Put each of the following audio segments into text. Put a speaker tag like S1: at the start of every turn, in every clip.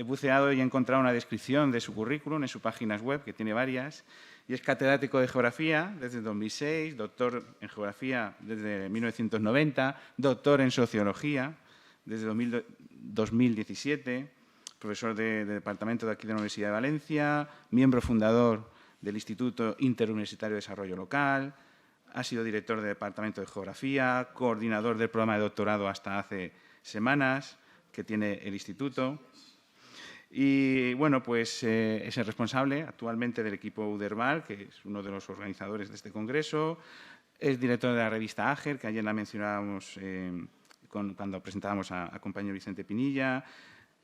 S1: buceado y he encontrado una descripción de su currículum en su página web, que tiene varias, y es catedrático de Geografía desde 2006, doctor en Geografía desde 1990, doctor en Sociología desde 2017, profesor de departamento de aquí de la Universidad de Valencia, miembro fundador del Instituto Interuniversitario de Desarrollo Local, ha sido director del Departamento de Geografía, coordinador del programa de doctorado hasta hace semanas que tiene el Instituto. Y, bueno, pues es el responsable actualmente del equipo UDERVAL, que es uno de los organizadores de este congreso. Es director de la revista AGER, que ayer la mencionábamos cuando presentábamos a compañero Vicente Pinilla.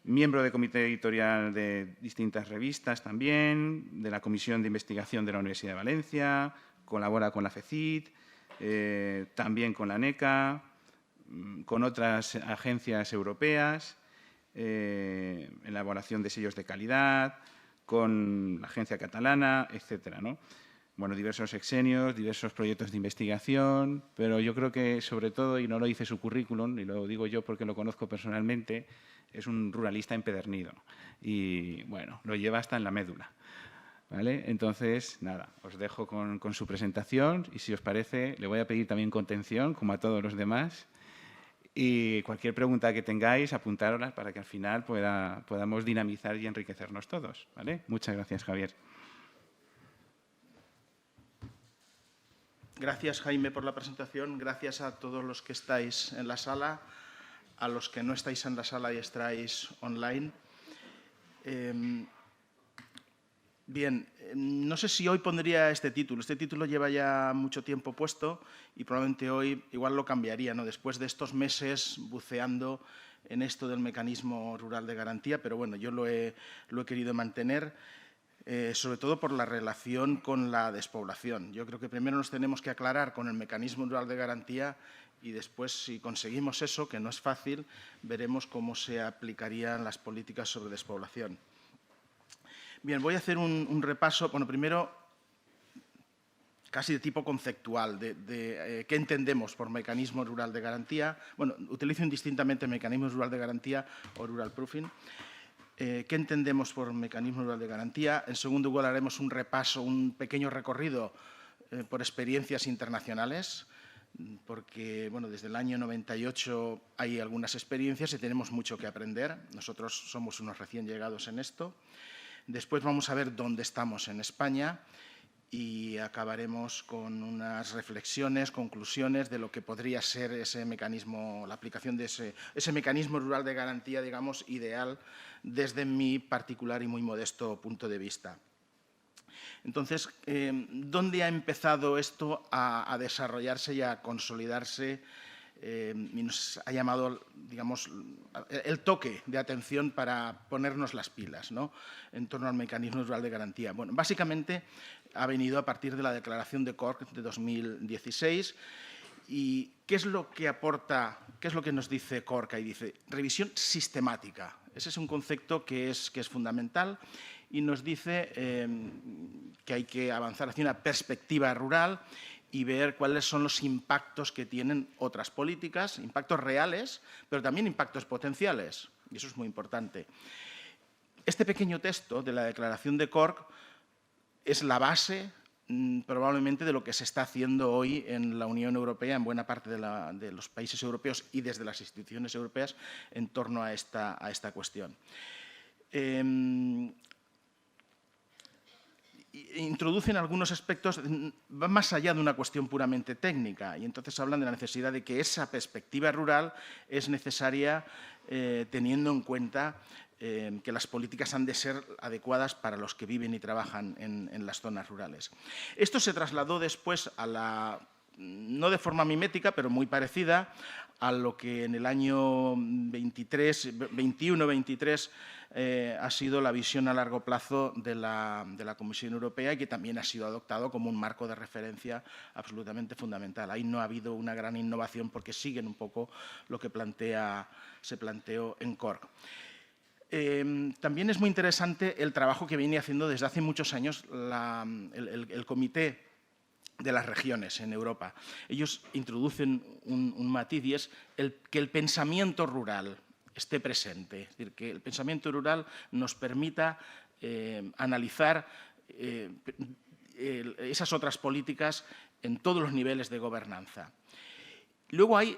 S1: Miembro del comité editorial de distintas revistas también, de la Comisión de Investigación de la Universidad de Valencia, colabora con la FECIT, también con la NECA, con otras agencias europeas, elaboración de sellos de calidad, con la agencia catalana, etcétera, ¿no? Bueno, diversos sexenios, diversos proyectos de investigación, pero yo creo que, sobre todo, y no lo dice su currículum, y lo digo yo porque lo conozco personalmente, es un ruralista empedernido y, bueno, lo lleva hasta en la médula, ¿vale? Entonces, nada, os dejo con su presentación y, si os parece, le voy a pedir también contención, como a todos los demás, y cualquier pregunta que tengáis, apuntároslas para que al final podamos dinamizar y enriquecernos todos, ¿vale? Muchas gracias, Javier.
S2: Gracias, Jaime, por la presentación. Gracias a todos los que estáis en la sala, a los que no estáis en la sala y estáis online. Bien, no sé si hoy pondría este título. Este título lleva ya mucho tiempo puesto y probablemente hoy igual lo cambiaría, ¿no? Después de estos meses buceando en esto del mecanismo rural de garantía, pero bueno, yo lo he querido mantener. Sobre todo por la relación con la despoblación. Yo creo que primero nos tenemos que aclarar con el mecanismo rural de garantía y después, si conseguimos eso, que no es fácil, veremos cómo se aplicarían las políticas sobre despoblación. Bien, voy a hacer un repaso, bueno, primero casi de tipo conceptual, de qué entendemos por mecanismo rural de garantía. Bueno, utilizo indistintamente mecanismo rural de garantía o rural proofing. ¿Qué entendemos por mecanismo rural de garantía? En segundo lugar, haremos un repaso, un pequeño recorrido por experiencias internacionales, porque bueno, desde el año 98 hay algunas experiencias y tenemos mucho que aprender. Nosotros somos unos recién llegados en esto. Después vamos a ver dónde estamos en España y acabaremos con unas reflexiones, conclusiones de lo que podría ser ese mecanismo, la aplicación de ese mecanismo rural de garantía, digamos, ideal desde mi particular y muy modesto punto de vista. Entonces, ¿dónde ha empezado esto a desarrollarse y a consolidarse? Y nos ha llamado, digamos, el toque de atención para ponernos las pilas, ¿no?, en torno al mecanismo rural de garantía. Bueno, básicamente ha venido a partir de la declaración de Cork de 2016. ¿Y qué es lo que aporta, qué es lo que nos dice Cork? Ahí dice revisión sistemática. Ese es un concepto que es fundamental y nos dice que hay que avanzar hacia una perspectiva rural y ver cuáles son los impactos que tienen otras políticas, impactos reales, pero también impactos potenciales, y eso es muy importante. Este pequeño texto de la declaración de Cork es la base probablemente de lo que se está haciendo hoy en la Unión Europea, en buena parte de los países europeos y desde las instituciones europeas en torno a esta cuestión. Introducen algunos aspectos, van más allá de una cuestión puramente técnica y entonces hablan de la necesidad de que esa perspectiva rural es necesaria teniendo en cuenta que las políticas han de ser adecuadas para los que viven y trabajan en las zonas rurales. Esto se trasladó después no de forma mimética, pero muy parecida a lo que en el año 21-23 ha sido la visión a largo plazo de la Comisión Europea y que también ha sido adoptado como un marco de referencia absolutamente fundamental. Ahí no ha habido una gran innovación porque siguen un poco lo que se planteó en Cork. También es muy interesante el trabajo que viene haciendo desde hace muchos años el Comité de las Regiones en Europa. Ellos introducen un matiz y es que el pensamiento rural esté presente. Es decir, que el pensamiento rural nos permita analizar esas otras políticas en todos los niveles de gobernanza. Luego hay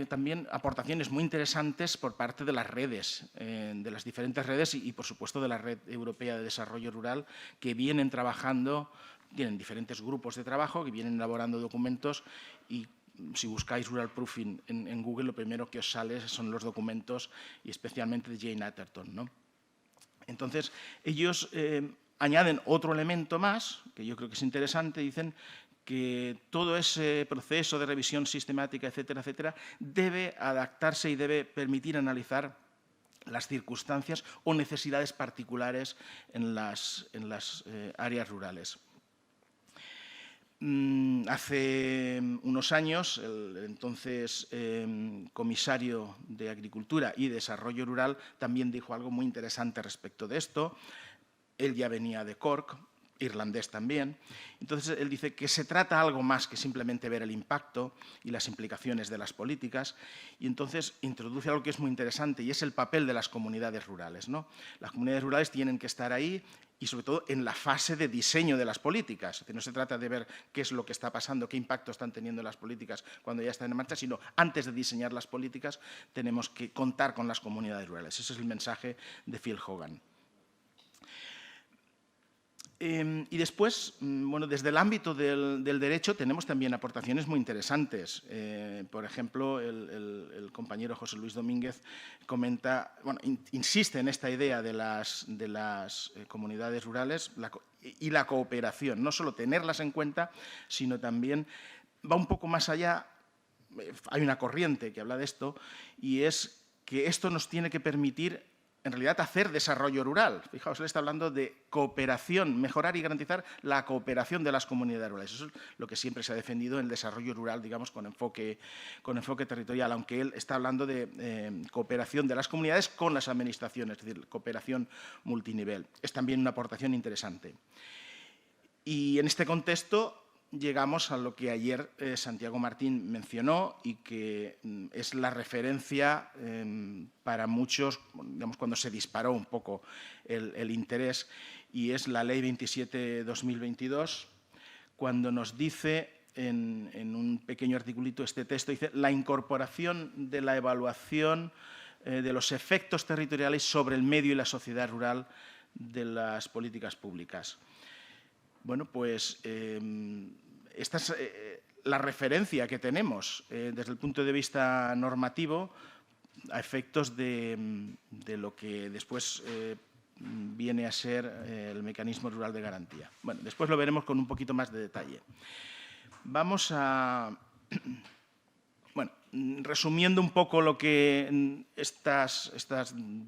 S2: también aportaciones muy interesantes por parte de las redes, de las diferentes redes y, por supuesto, de la Red Europea de Desarrollo Rural, que vienen trabajando, tienen diferentes grupos de trabajo, que vienen elaborando documentos y si buscáis Rural Proofing en Google, lo primero que os sale son los documentos y especialmente de Jane Atherton, ¿no? Entonces, ellos añaden otro elemento más, que yo creo que es interesante, dicen que todo ese proceso de revisión sistemática, etcétera, etcétera, debe adaptarse y debe permitir analizar las circunstancias o necesidades particulares en las áreas rurales. Hace unos años, el entonces comisario de Agricultura y Desarrollo Rural también dijo algo muy interesante respecto de esto. Él ya venía de Cork, irlandés también. Entonces, él dice que se trata algo más que simplemente ver el impacto y las implicaciones de las políticas, y entonces introduce algo que es muy interesante, y es el papel de las comunidades rurales, ¿no? Las comunidades rurales tienen que estar ahí y, sobre todo, en la fase de diseño de las políticas. Es decir, no se trata de ver qué es lo que está pasando, qué impacto están teniendo las políticas cuando ya están en marcha, sino antes de diseñar las políticas tenemos que contar con las comunidades rurales. Ese es el mensaje de Phil Hogan. Y después, bueno, desde el ámbito del derecho tenemos también aportaciones muy interesantes. Por ejemplo, el compañero José Luis Domínguez comenta, bueno, insiste en esta idea de las comunidades rurales y la cooperación, no solo tenerlas en cuenta, sino también va un poco más allá. Hay una corriente que habla de esto y es que esto nos tiene que permitir en realidad hacer desarrollo rural. Fijaos, él está hablando de cooperación, mejorar y garantizar la cooperación de las comunidades rurales. Eso es lo que siempre se ha defendido en el desarrollo rural, digamos, con enfoque territorial, aunque él está hablando de cooperación de las comunidades con las administraciones, es decir, cooperación multinivel. Es también una aportación interesante. Y en este contexto llegamos a lo que ayer Santiago Martín mencionó y que es la referencia para muchos, digamos, cuando se disparó un poco el interés, y es la Ley 27/2022, cuando nos dice en un pequeño articulito este texto, dice la incorporación de la evaluación de los efectos territoriales sobre el medio y la sociedad rural de las políticas públicas. Bueno, pues esta es la referencia que tenemos desde el punto de vista normativo a efectos de lo que después viene a ser el mecanismo rural de garantía. Bueno, después lo veremos con un poquito más de detalle. Vamos a... Bueno, resumiendo un poco lo que estas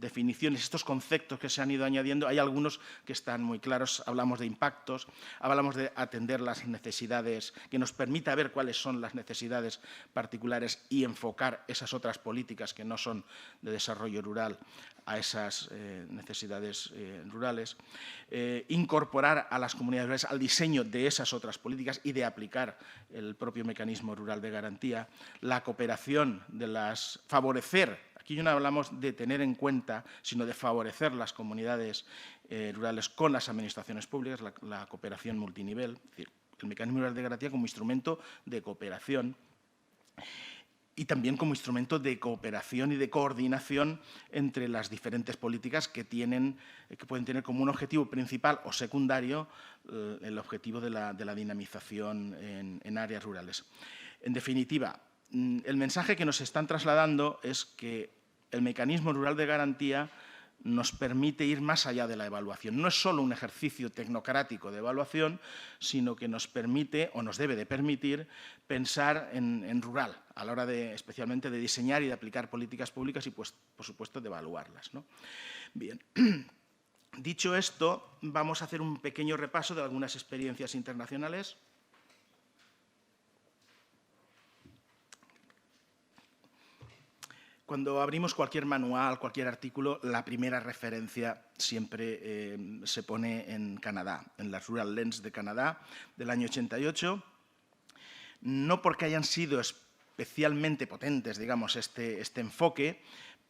S2: definiciones, estos conceptos que se han ido añadiendo, hay algunos que están muy claros. Hablamos de impactos, hablamos de atender las necesidades, que nos permita ver cuáles son las necesidades particulares y enfocar esas otras políticas que no son de desarrollo rural a esas necesidades rurales, incorporar a las comunidades rurales al diseño de esas otras políticas y de aplicar el propio mecanismo rural de garantía, la cooperación de favorecer, aquí no hablamos de tener en cuenta, sino de favorecer las comunidades rurales con las administraciones públicas, la cooperación multinivel, es decir, el mecanismo rural de garantía como instrumento de cooperación y también como instrumento de cooperación y de coordinación entre las diferentes políticas que pueden tener como un objetivo principal o secundario el objetivo de la dinamización en áreas rurales. En definitiva, el mensaje que nos están trasladando es que el mecanismo rural de garantía nos permite ir más allá de la evaluación. No es solo un ejercicio tecnocrático de evaluación, sino que nos permite, o nos debe de permitir, pensar en rural, a la hora especialmente de diseñar y de aplicar políticas públicas y, pues, por supuesto, de evaluarlas, ¿no? Bien. Dicho esto, vamos a hacer un pequeño repaso de algunas experiencias internacionales. Cuando abrimos cualquier manual, cualquier artículo, la primera referencia siempre se pone en Canadá, en las Rural Lens de Canadá del año 88, no porque hayan sido especialmente potentes, digamos, este enfoque,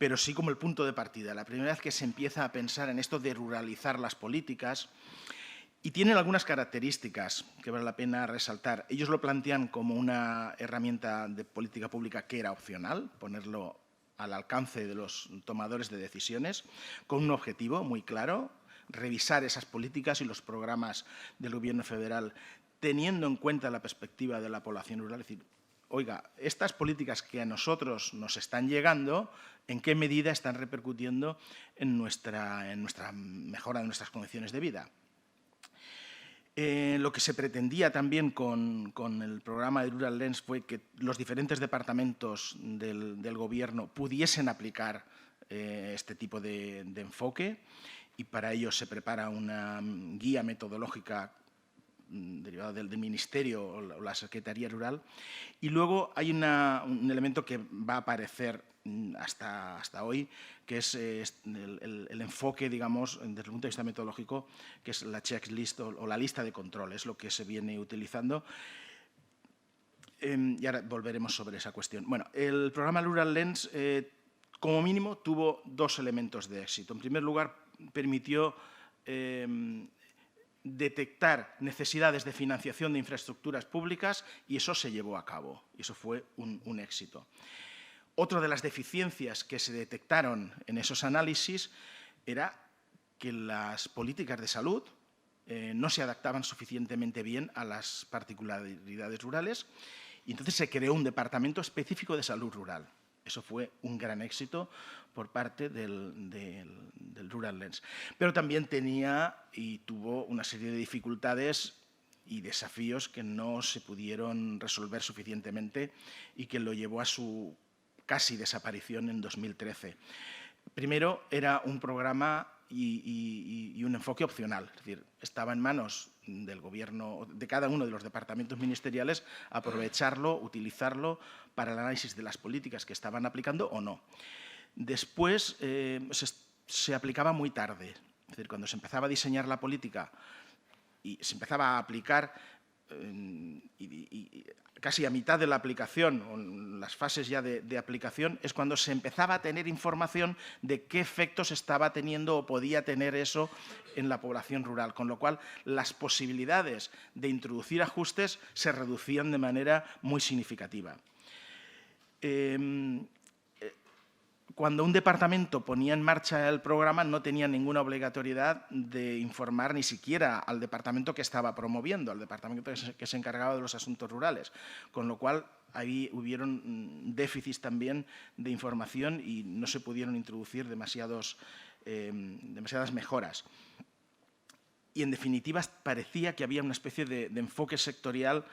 S2: pero sí como el punto de partida, la primera vez que se empieza a pensar en esto de ruralizar las políticas. Y tienen algunas características que vale la pena resaltar. Ellos lo plantean como una herramienta de política pública que era opcional, ponerlo al alcance de los tomadores de decisiones, con un objetivo muy claro: revisar esas políticas y los programas del Gobierno federal teniendo en cuenta la perspectiva de la población rural. Es decir, oiga, estas políticas que a nosotros nos están llegando, ¿en qué medida están repercutiendo en nuestra mejora de nuestras condiciones de vida? Lo que se pretendía también con el programa de Rural Lens fue que los diferentes departamentos del Gobierno pudiesen aplicar este tipo de enfoque, y para ello se prepara una guía metodológica derivada del Ministerio o la Secretaría Rural. Y luego hay un elemento que va a aparecer hasta hoy, que es el enfoque, digamos, desde el punto de vista metodológico, que es la checklist o la lista de controles, lo que se viene utilizando. Y ahora volveremos sobre esa cuestión. Bueno, el programa Rural Lens, como mínimo, tuvo dos elementos de éxito. En primer lugar, permitió detectar necesidades de financiación de infraestructuras públicas, y eso se llevó a cabo, y eso fue un éxito. Otra de las deficiencias que se detectaron en esos análisis era que las políticas de salud no se adaptaban suficientemente bien a las particularidades rurales, y entonces se creó un departamento específico de salud rural. Eso fue un gran éxito por parte del Rural Lens. Pero también tenía y tuvo una serie de dificultades y desafíos que no se pudieron resolver suficientemente y que lo llevó a su casi desaparición en 2013. Primero, era un programa y un enfoque opcional, es decir, estaba en manos del Gobierno, de cada uno de los departamentos ministeriales, aprovecharlo, utilizarlo para el análisis de las políticas que estaban aplicando o no. Después se aplicaba muy tarde, es decir, cuando se empezaba a diseñar la política y se empezaba a aplicar, y casi a mitad de la aplicación, o en las fases ya de aplicación, es cuando se empezaba a tener información de qué efectos estaba teniendo o podía tener eso en la población rural, con lo cual las posibilidades de introducir ajustes se reducían de manera muy significativa. Cuando un departamento ponía en marcha el programa, no tenía ninguna obligatoriedad de informar ni siquiera al departamento que estaba promoviendo, al departamento que se encargaba de los asuntos rurales, con lo cual ahí hubieron déficits también de información y no se pudieron introducir demasiadas mejoras. Y, en definitiva, parecía que había una especie de enfoque sectorial,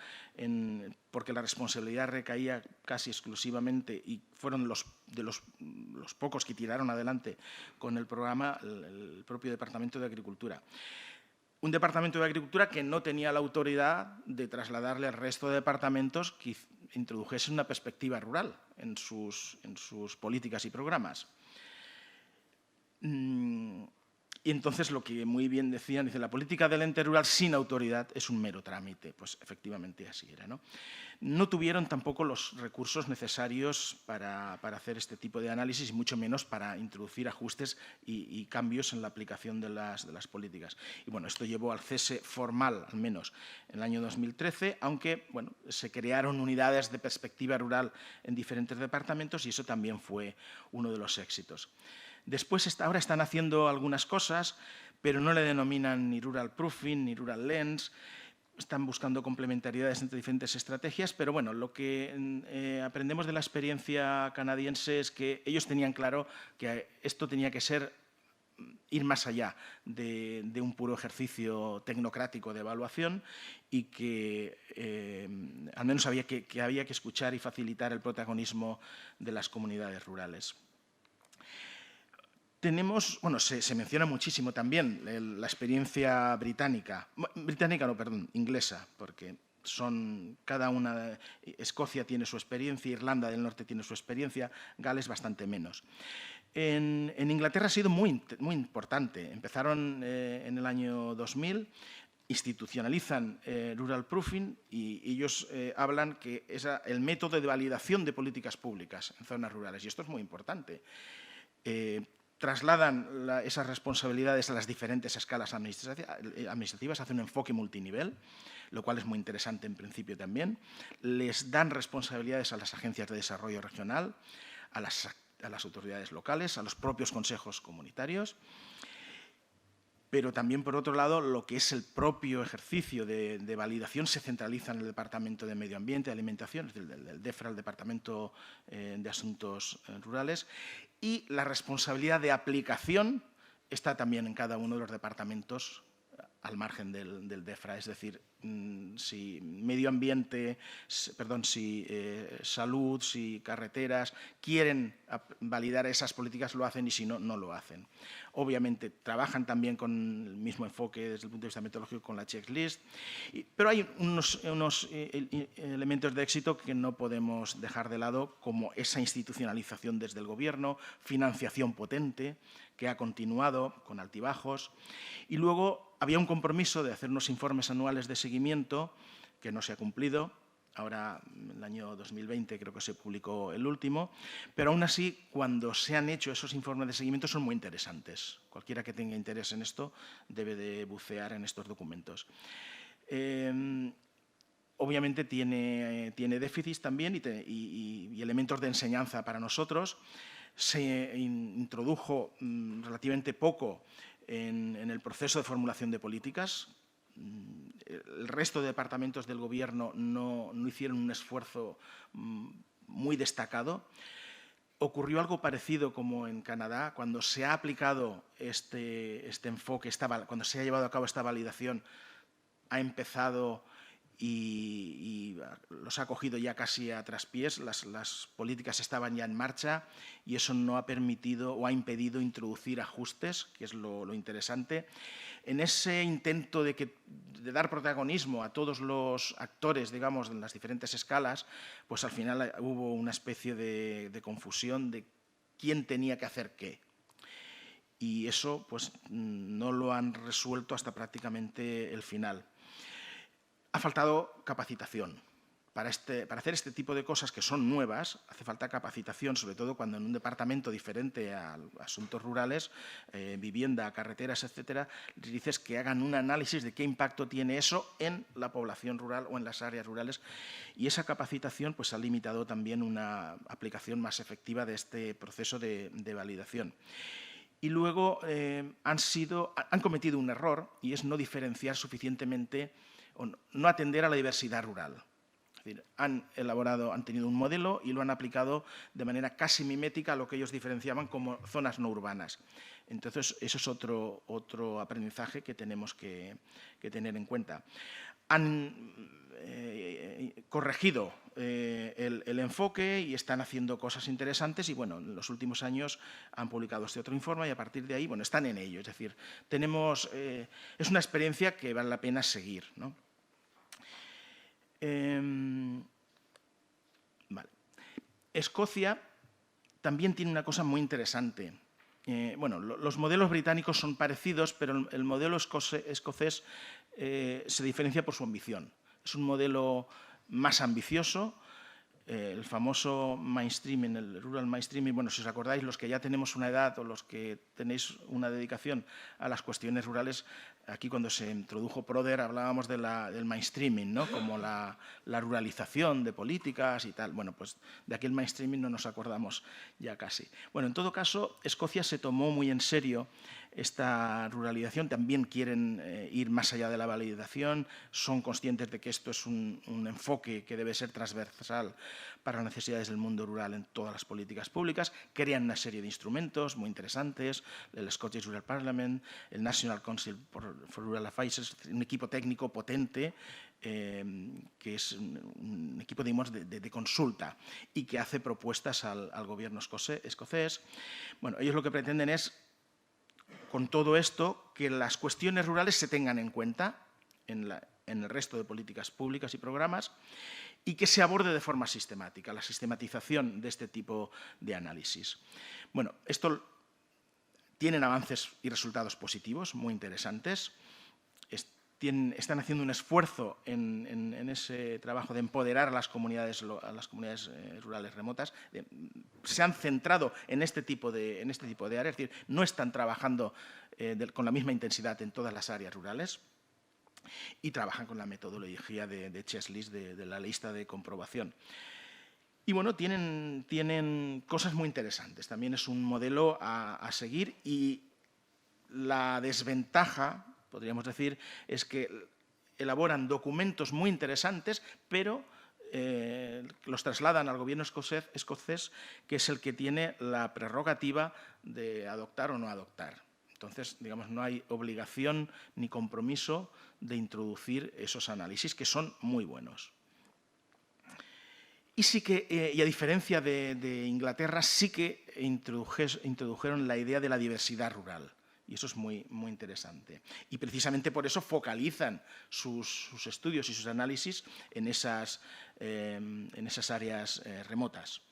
S2: porque la responsabilidad recaía casi exclusivamente, y fueron los pocos que tiraron adelante con el programa, el propio Departamento de Agricultura. Un Departamento de Agricultura que no tenía la autoridad de trasladarle al resto de departamentos que introdujesen una perspectiva rural en sus políticas y programas. Y entonces, lo que muy bien decían, dice, la política del ente rural sin autoridad es un mero trámite. Pues efectivamente así era, ¿no? No tuvieron tampoco los recursos necesarios para hacer este tipo de análisis, y mucho menos para introducir ajustes y cambios en la aplicación de las políticas. Y bueno, esto llevó al cese formal, al menos en el año 2013, aunque bueno, se crearon unidades de perspectiva rural en diferentes departamentos, y eso también fue uno de los éxitos. Después, ahora están haciendo algunas cosas, pero no le denominan ni Rural Proofing ni Rural Lens. Están buscando complementariedades entre diferentes estrategias, pero bueno, lo que aprendemos de la experiencia canadiense es que ellos tenían claro que esto tenía que ir más allá de un puro ejercicio tecnocrático de evaluación, y que al menos había que escuchar y facilitar el protagonismo de las comunidades rurales. Se menciona muchísimo también la experiencia inglesa, porque Escocia tiene su experiencia, Irlanda del Norte tiene su experiencia, Gales bastante menos. En Inglaterra ha sido muy importante. Empezaron en el año 2000, institucionalizan Rural Proofing, y ellos hablan que es el método de validación de políticas públicas en zonas rurales, y esto es muy importante. trasladan esas responsabilidades a las diferentes escalas administrativas, hacen un enfoque multinivel, lo cual es muy interesante en principio también. Les dan responsabilidades a las agencias de desarrollo regional, a las autoridades locales, a los propios consejos comunitarios. Pero también, por otro lado, lo que es el propio ejercicio de validación se centraliza en el Departamento de Medio Ambiente y Alimentación, es decir, del DEFRA, el Departamento de Asuntos Rurales, y la responsabilidad de aplicación está también en cada uno de los departamentos al margen del DEFRA, es decir, si medio ambiente, si salud, si carreteras quieren validar esas políticas, lo hacen, y si no, no lo hacen. Obviamente trabajan también con el mismo enfoque desde el punto de vista metodológico con la checklist, pero hay unos elementos de éxito que no podemos dejar de lado, como esa institucionalización desde el Gobierno, financiación potente que ha continuado con altibajos, y luego había un compromiso de hacer unos informes anuales de seguimiento que no se ha cumplido. Ahora, en el año 2020, creo que se publicó el último, pero aún así, cuando se han hecho esos informes de seguimiento, son muy interesantes. Cualquiera que tenga interés en esto debe de bucear en estos documentos. Obviamente tiene déficits también y elementos de enseñanza para nosotros. Se introdujo relativamente poco en el proceso de formulación de políticas. El resto de departamentos del Gobierno no hicieron un esfuerzo muy destacado. Ocurrió algo parecido como en Canadá, cuando se ha aplicado este enfoque, cuando se ha llevado a cabo esta validación, ha empezado y los ha cogido ya casi a traspiés, las políticas estaban ya en marcha, y eso no ha permitido o ha impedido introducir ajustes, que es lo interesante. En ese intento de dar protagonismo a todos los actores, digamos, en las diferentes escalas, pues al final hubo una especie de confusión de quién tenía que hacer qué. Y eso pues no lo han resuelto hasta prácticamente el final. Ha faltado capacitación. Para hacer este tipo de cosas que son nuevas, hace falta capacitación, sobre todo cuando en un departamento diferente a asuntos rurales, vivienda, carreteras, etcétera, les dices que hagan un análisis de qué impacto tiene eso en la población rural o en las áreas rurales. Y esa capacitación pues, ha limitado también una aplicación más efectiva de este proceso de validación. Y luego han cometido un error, y es no diferenciar suficientemente o no atender a la diversidad rural. Es decir, han tenido un modelo y lo han aplicado de manera casi mimética a lo que ellos diferenciaban como zonas no urbanas. Entonces, eso es otro aprendizaje que tenemos que tener en cuenta. Han corregido el enfoque y están haciendo cosas interesantes, y bueno, en los últimos años han publicado este otro informe y a partir de ahí, bueno, están en ello. Es decir, es una experiencia que vale la pena seguir, ¿no? Vale. Escocia también tiene una cosa muy interesante. Bueno, los modelos británicos son parecidos, pero el modelo escocés se diferencia por su ambición. Es un modelo más ambicioso. El famoso mainstreaming, el rural mainstreaming, bueno, si os acordáis, los que ya tenemos una edad o los que tenéis una dedicación a las cuestiones rurales, aquí cuando se introdujo Proder hablábamos del mainstreaming, ¿no? Como la ruralización de políticas y tal. Bueno, pues de aquel mainstreaming no nos acordamos ya casi. Bueno, en todo caso, Escocia se tomó muy en serio esta ruralización, también quieren ir más allá de la validación, son conscientes de que esto es un enfoque que debe ser transversal para las necesidades del mundo rural en todas las políticas públicas, crean una serie de instrumentos muy interesantes, el Scottish Rural Parliament, el National Council for Rural Affairs, un equipo técnico potente, que es un equipo, digamos, de consulta y que hace propuestas al gobierno escocés. Bueno, ellos lo que pretenden es, con todo esto, que las cuestiones rurales se tengan en cuenta en el resto de políticas públicas y programas y que se aborde de forma sistemática, la sistematización de este tipo de análisis. Bueno, esto tienen avances y resultados positivos muy interesantes. están haciendo un esfuerzo en ese trabajo de empoderar a las comunidades rurales remotas. Se han centrado en este tipo de áreas, es decir, no están trabajando con la misma intensidad en todas las áreas rurales y trabajan con la metodología de checklist, de la lista de comprobación. Y bueno, tienen cosas muy interesantes. También es un modelo a seguir y la desventaja, podríamos decir, es que elaboran documentos muy interesantes, pero los trasladan al gobierno escocés, que es el que tiene la prerrogativa de adoptar o no adoptar. Entonces, digamos, no hay obligación ni compromiso de introducir esos análisis, que son muy buenos. Y a diferencia de Inglaterra, sí que introdujeron la idea de la diversidad rural. Y eso es muy, muy interesante. Y precisamente por eso focalizan sus estudios y sus análisis en esas áreas remotas.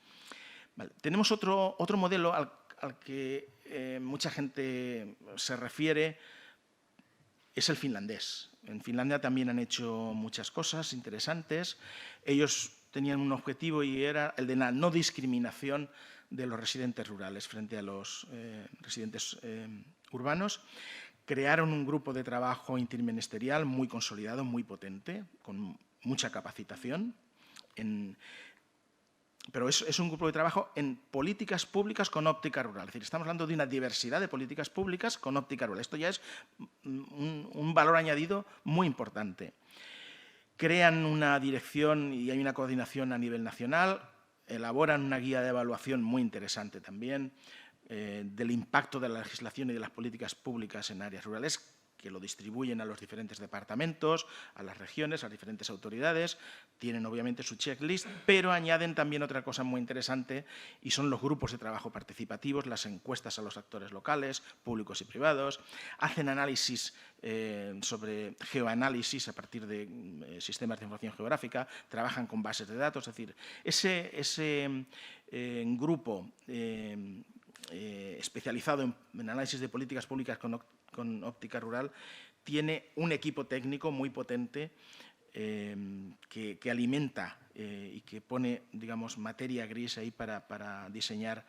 S2: Vale. Tenemos otro modelo al que mucha gente se refiere, es el finlandés. En Finlandia también han hecho muchas cosas interesantes. Ellos tenían un objetivo y era el de la no discriminación de los residentes rurales frente a los residentes urbanos. Crearon un grupo de trabajo interministerial muy consolidado, muy potente, con mucha capacitación. Pero es un grupo de trabajo en políticas públicas con óptica rural. Es decir, estamos hablando de una diversidad de políticas públicas con óptica rural. Esto ya es un valor añadido muy importante. Crean una dirección y hay una coordinación a nivel nacional, elaboran una guía de evaluación muy interesante también del impacto de la legislación y de las políticas públicas en áreas rurales, que lo distribuyen a los diferentes departamentos, a las regiones, a las diferentes autoridades. Tienen obviamente su checklist, pero añaden también otra cosa muy interesante y son los grupos de trabajo participativos, las encuestas a los actores locales, públicos y privados. Hacen análisis sobre geoanálisis a partir de sistemas de información geográfica, trabajan con bases de datos. Es decir, ese grupo especializado en análisis de políticas públicas con óptica rural, tiene un equipo técnico muy potente que alimenta y que pone, digamos, materia gris ahí para diseñar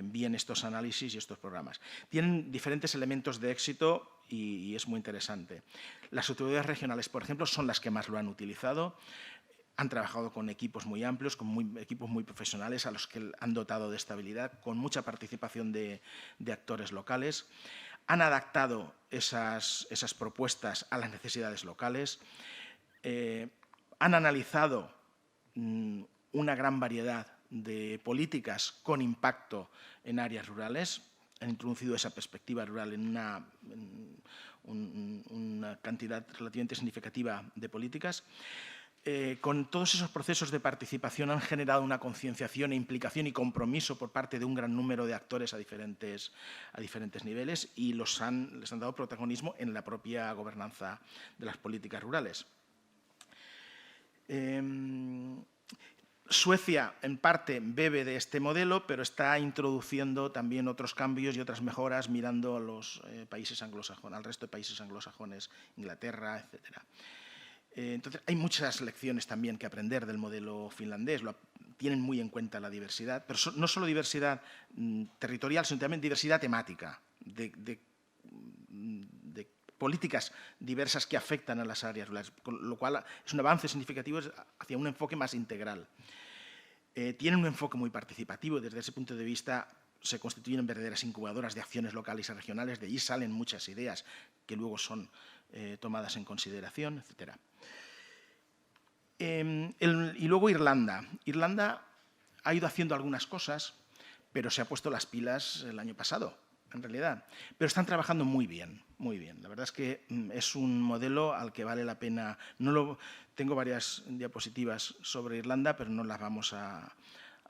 S2: bien estos análisis y estos programas. Tienen diferentes elementos de éxito y es muy interesante. Las autoridades regionales, por ejemplo, son las que más lo han utilizado. Han trabajado con equipos muy amplios, con equipos muy profesionales a los que han dotado de estabilidad, con mucha participación de actores locales. Han adaptado esas propuestas a las necesidades locales. Han analizado una gran variedad de políticas con impacto en áreas rurales. Han introducido esa perspectiva rural en una cantidad relativamente significativa de políticas. Con todos esos procesos de participación han generado una concienciación e implicación y compromiso por parte de un gran número de actores a diferentes niveles y les han dado protagonismo en la propia gobernanza de las políticas rurales. Suecia, en parte, bebe de este modelo, pero está introduciendo también otros cambios y otras mejoras mirando a los países anglosajones, al resto de países anglosajones, Inglaterra, etcétera. Entonces, hay muchas lecciones también que aprender del modelo finlandés. Tienen muy en cuenta la diversidad, pero no solo diversidad territorial, sino también diversidad temática, de políticas diversas que afectan a las áreas rurales, con lo cual es un avance significativo hacia un enfoque más integral. Tienen un enfoque muy participativo. Desde ese punto de vista, se constituyen verdaderas incubadoras de acciones locales y regionales. De allí salen muchas ideas que luego son tomadas en consideración, etc. Y luego Irlanda. Irlanda ha ido haciendo algunas cosas, pero se ha puesto las pilas el año pasado, en realidad. Pero están trabajando muy bien, muy bien. La verdad es que es un modelo al que vale la pena. Tengo varias diapositivas sobre Irlanda, pero no las vamos a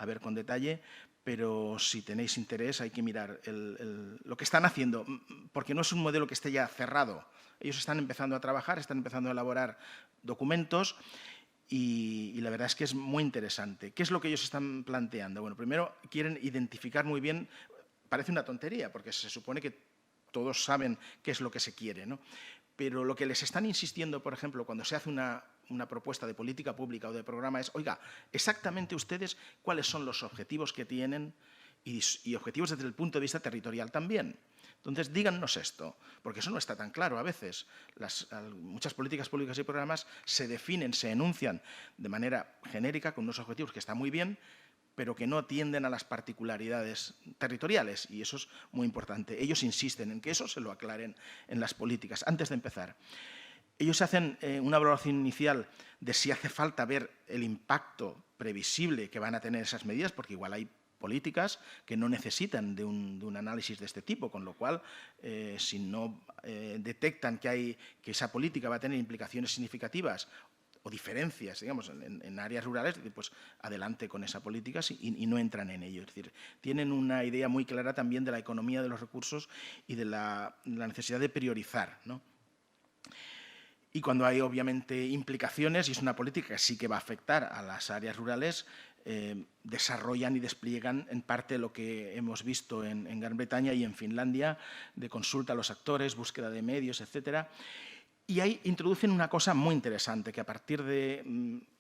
S2: ver con detalle. Pero si tenéis interés hay que mirar lo que están haciendo, porque no es un modelo que esté ya cerrado. Ellos están empezando a trabajar, están empezando a elaborar documentos y la verdad es que es muy interesante. ¿Qué es lo que ellos están planteando? Bueno, primero quieren identificar muy bien, parece una tontería, porque se supone que todos saben qué es lo que se quiere, ¿no? pero lo que les están insistiendo, por ejemplo, cuando se hace una propuesta de política pública o de programa es, oiga, exactamente ustedes cuáles son los objetivos que tienen y objetivos desde el punto de vista territorial también. Entonces, díganos esto, porque eso no está tan claro a veces. Muchas políticas públicas y programas se definen, se enuncian de manera genérica con unos objetivos que están muy bien, pero que no atienden a las particularidades territoriales, y eso es muy importante. Ellos insisten en que eso se lo aclaren en las políticas, antes de empezar. Ellos hacen una valoración inicial de si hace falta ver el impacto previsible que van a tener esas medidas, porque igual hay políticas que no necesitan de un análisis de este tipo, con lo cual, si no detectan que esa política va a tener implicaciones significativas o diferencias, digamos, en áreas rurales, pues adelante con esa política y no entran en ello. Es decir, tienen una idea muy clara también de la economía de los recursos y de la necesidad de priorizar, ¿no? Y cuando hay, obviamente, implicaciones, y es una política que sí que va a afectar a las áreas rurales, desarrollan y despliegan en parte lo que hemos visto en Gran Bretaña y en Finlandia, de consulta a los actores, búsqueda de medios, etcétera. Y ahí introducen una cosa muy interesante, que a partir de...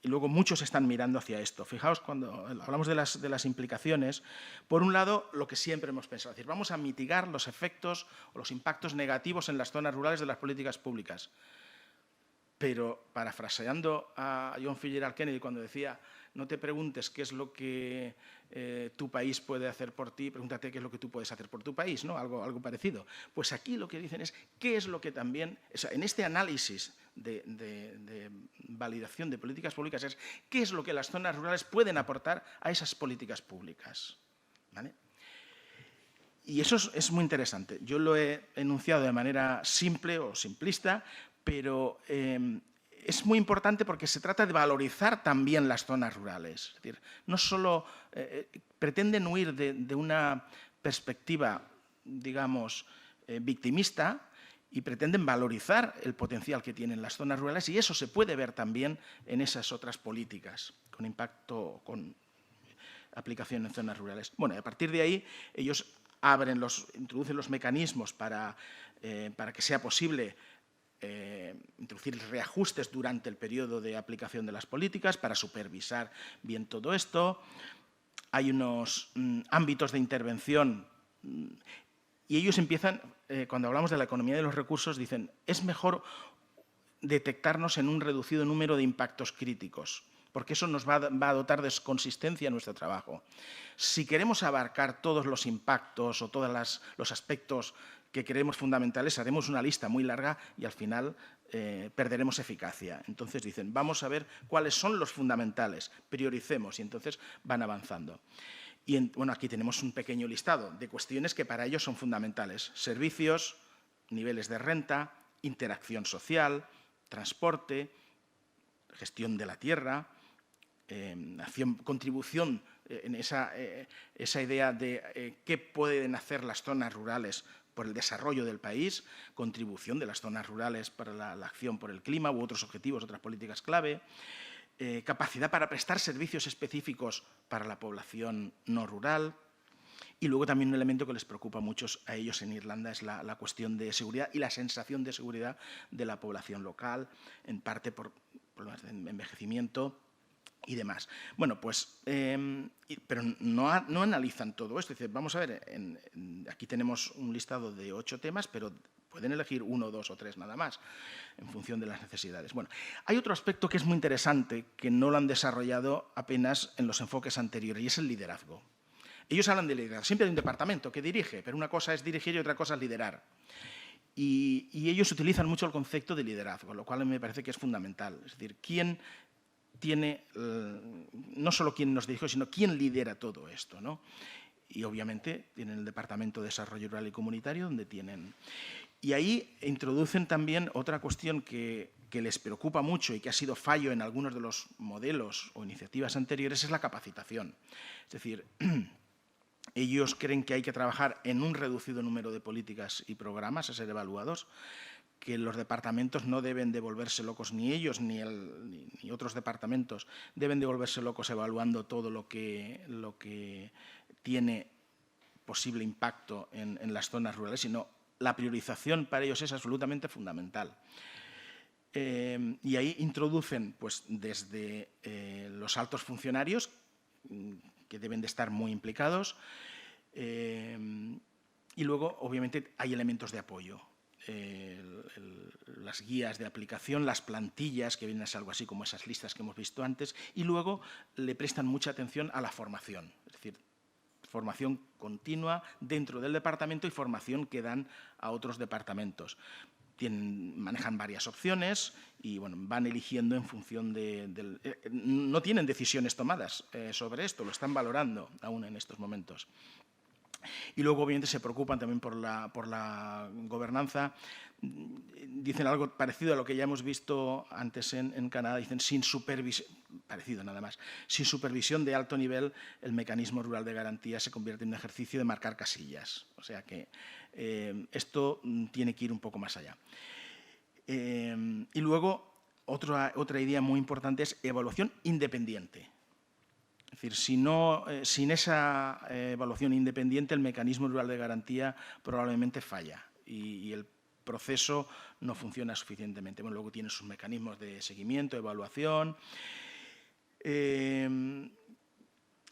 S2: Y luego muchos están mirando hacia esto. Fijaos, cuando hablamos de las implicaciones, por un lado, lo que siempre hemos pensado, es decir, vamos a mitigar los efectos o los impactos negativos en las zonas rurales de las políticas públicas. Pero, parafraseando a John Fitzgerald Kennedy cuando decía, no te preguntes qué es lo que tu país puede hacer por ti, pregúntate qué es lo que tú puedes hacer por tu país, ¿no? Algo parecido. Pues aquí lo que dicen es qué es lo que también, o sea, en este análisis de validación de políticas públicas, es qué es lo que las zonas rurales pueden aportar a esas políticas públicas, ¿vale? Y eso es muy interesante. Yo lo he enunciado de manera simple o simplista, pero es muy importante porque se trata de valorizar también las zonas rurales. Es decir, no solo pretenden huir de una perspectiva, digamos, victimista, y pretenden valorizar el potencial que tienen las zonas rurales, y eso se puede ver también en esas otras políticas, con impacto, con aplicación en zonas rurales. Bueno, y a partir de ahí, ellos introducen los mecanismos para que sea posible introducir reajustes durante el periodo de aplicación de las políticas para supervisar bien todo esto. Hay unos ámbitos de intervención y ellos empiezan, cuando hablamos de la economía de los recursos, dicen, es mejor detectarnos en un reducido número de impactos críticos, porque eso nos va a dotar de consistencia a nuestro trabajo. Si queremos abarcar todos los impactos o todos los aspectos que creemos fundamentales, haremos una lista muy larga y al final perderemos eficacia. Entonces dicen, vamos a ver cuáles son los fundamentales, prioricemos, y entonces van avanzando. Y bueno, aquí tenemos un pequeño listado de cuestiones que para ellos son fundamentales. Servicios, niveles de renta, interacción social, transporte, gestión de la tierra, contribución en esa idea de qué pueden hacer las zonas rurales por el desarrollo del país, contribución de las zonas rurales para la acción por el clima u otros objetivos, otras políticas clave, capacidad para prestar servicios específicos para la población no rural. Y luego también un elemento que les preocupa mucho a ellos en Irlanda es la cuestión de seguridad y la sensación de seguridad de la población local, en parte por problemas de envejecimiento y demás. Bueno, pues, pero no analizan todo esto. Es decir, vamos a ver, aquí tenemos un listado de 8 temas, pero pueden elegir 1, 2 o 3 nada más, en función de las necesidades. Bueno, hay otro aspecto que es muy interesante, que no lo han desarrollado apenas en los enfoques anteriores, y es el liderazgo. Ellos hablan de liderar. Siempre hay un departamento que dirige, pero una cosa es dirigir y otra cosa es liderar. Y ellos utilizan mucho el concepto de liderazgo, lo cual me parece que es fundamental. Es decir, quién tiene, no solo quién nos dirige, sino quién lidera todo esto, ¿no? Y obviamente tienen el Departamento de Desarrollo Rural y Comunitario, donde tienen... Y ahí introducen también otra cuestión que les preocupa mucho y que ha sido fallo en algunos de los modelos o iniciativas anteriores, es la capacitación. Es decir, ellos creen que hay que trabajar en un reducido número de políticas y programas a ser evaluados, que los departamentos no deben de volverse locos, ni ellos ni otros departamentos deben de volverse locos evaluando todo lo que tiene posible impacto en las zonas rurales, sino la priorización para ellos es absolutamente fundamental. Y ahí introducen pues, desde los altos funcionarios, que deben de estar muy implicados, y luego, obviamente, hay elementos de apoyo. Las guías de aplicación, las plantillas, que vienen a ser algo así como esas listas que hemos visto antes, y luego le prestan mucha atención a la formación, es decir, formación continua dentro del departamento y formación que dan a otros departamentos. Manejan varias opciones y bueno, van eligiendo en función no tienen decisiones tomadas sobre esto, lo están valorando aún en estos momentos. Y luego, obviamente, se preocupan también por la gobernanza. Dicen algo parecido a lo que ya hemos visto antes en Canadá. Dicen, sin supervisión, parecido nada más, sin supervisión de alto nivel, el mecanismo rural de garantía se convierte en un ejercicio de marcar casillas. O sea que esto tiene que ir un poco más allá. Y luego, otra idea muy importante es evaluación independiente. Es decir, sin esa evaluación independiente, el mecanismo rural de garantía probablemente falla y el proceso no funciona suficientemente. Bueno, luego tiene sus mecanismos de seguimiento, evaluación.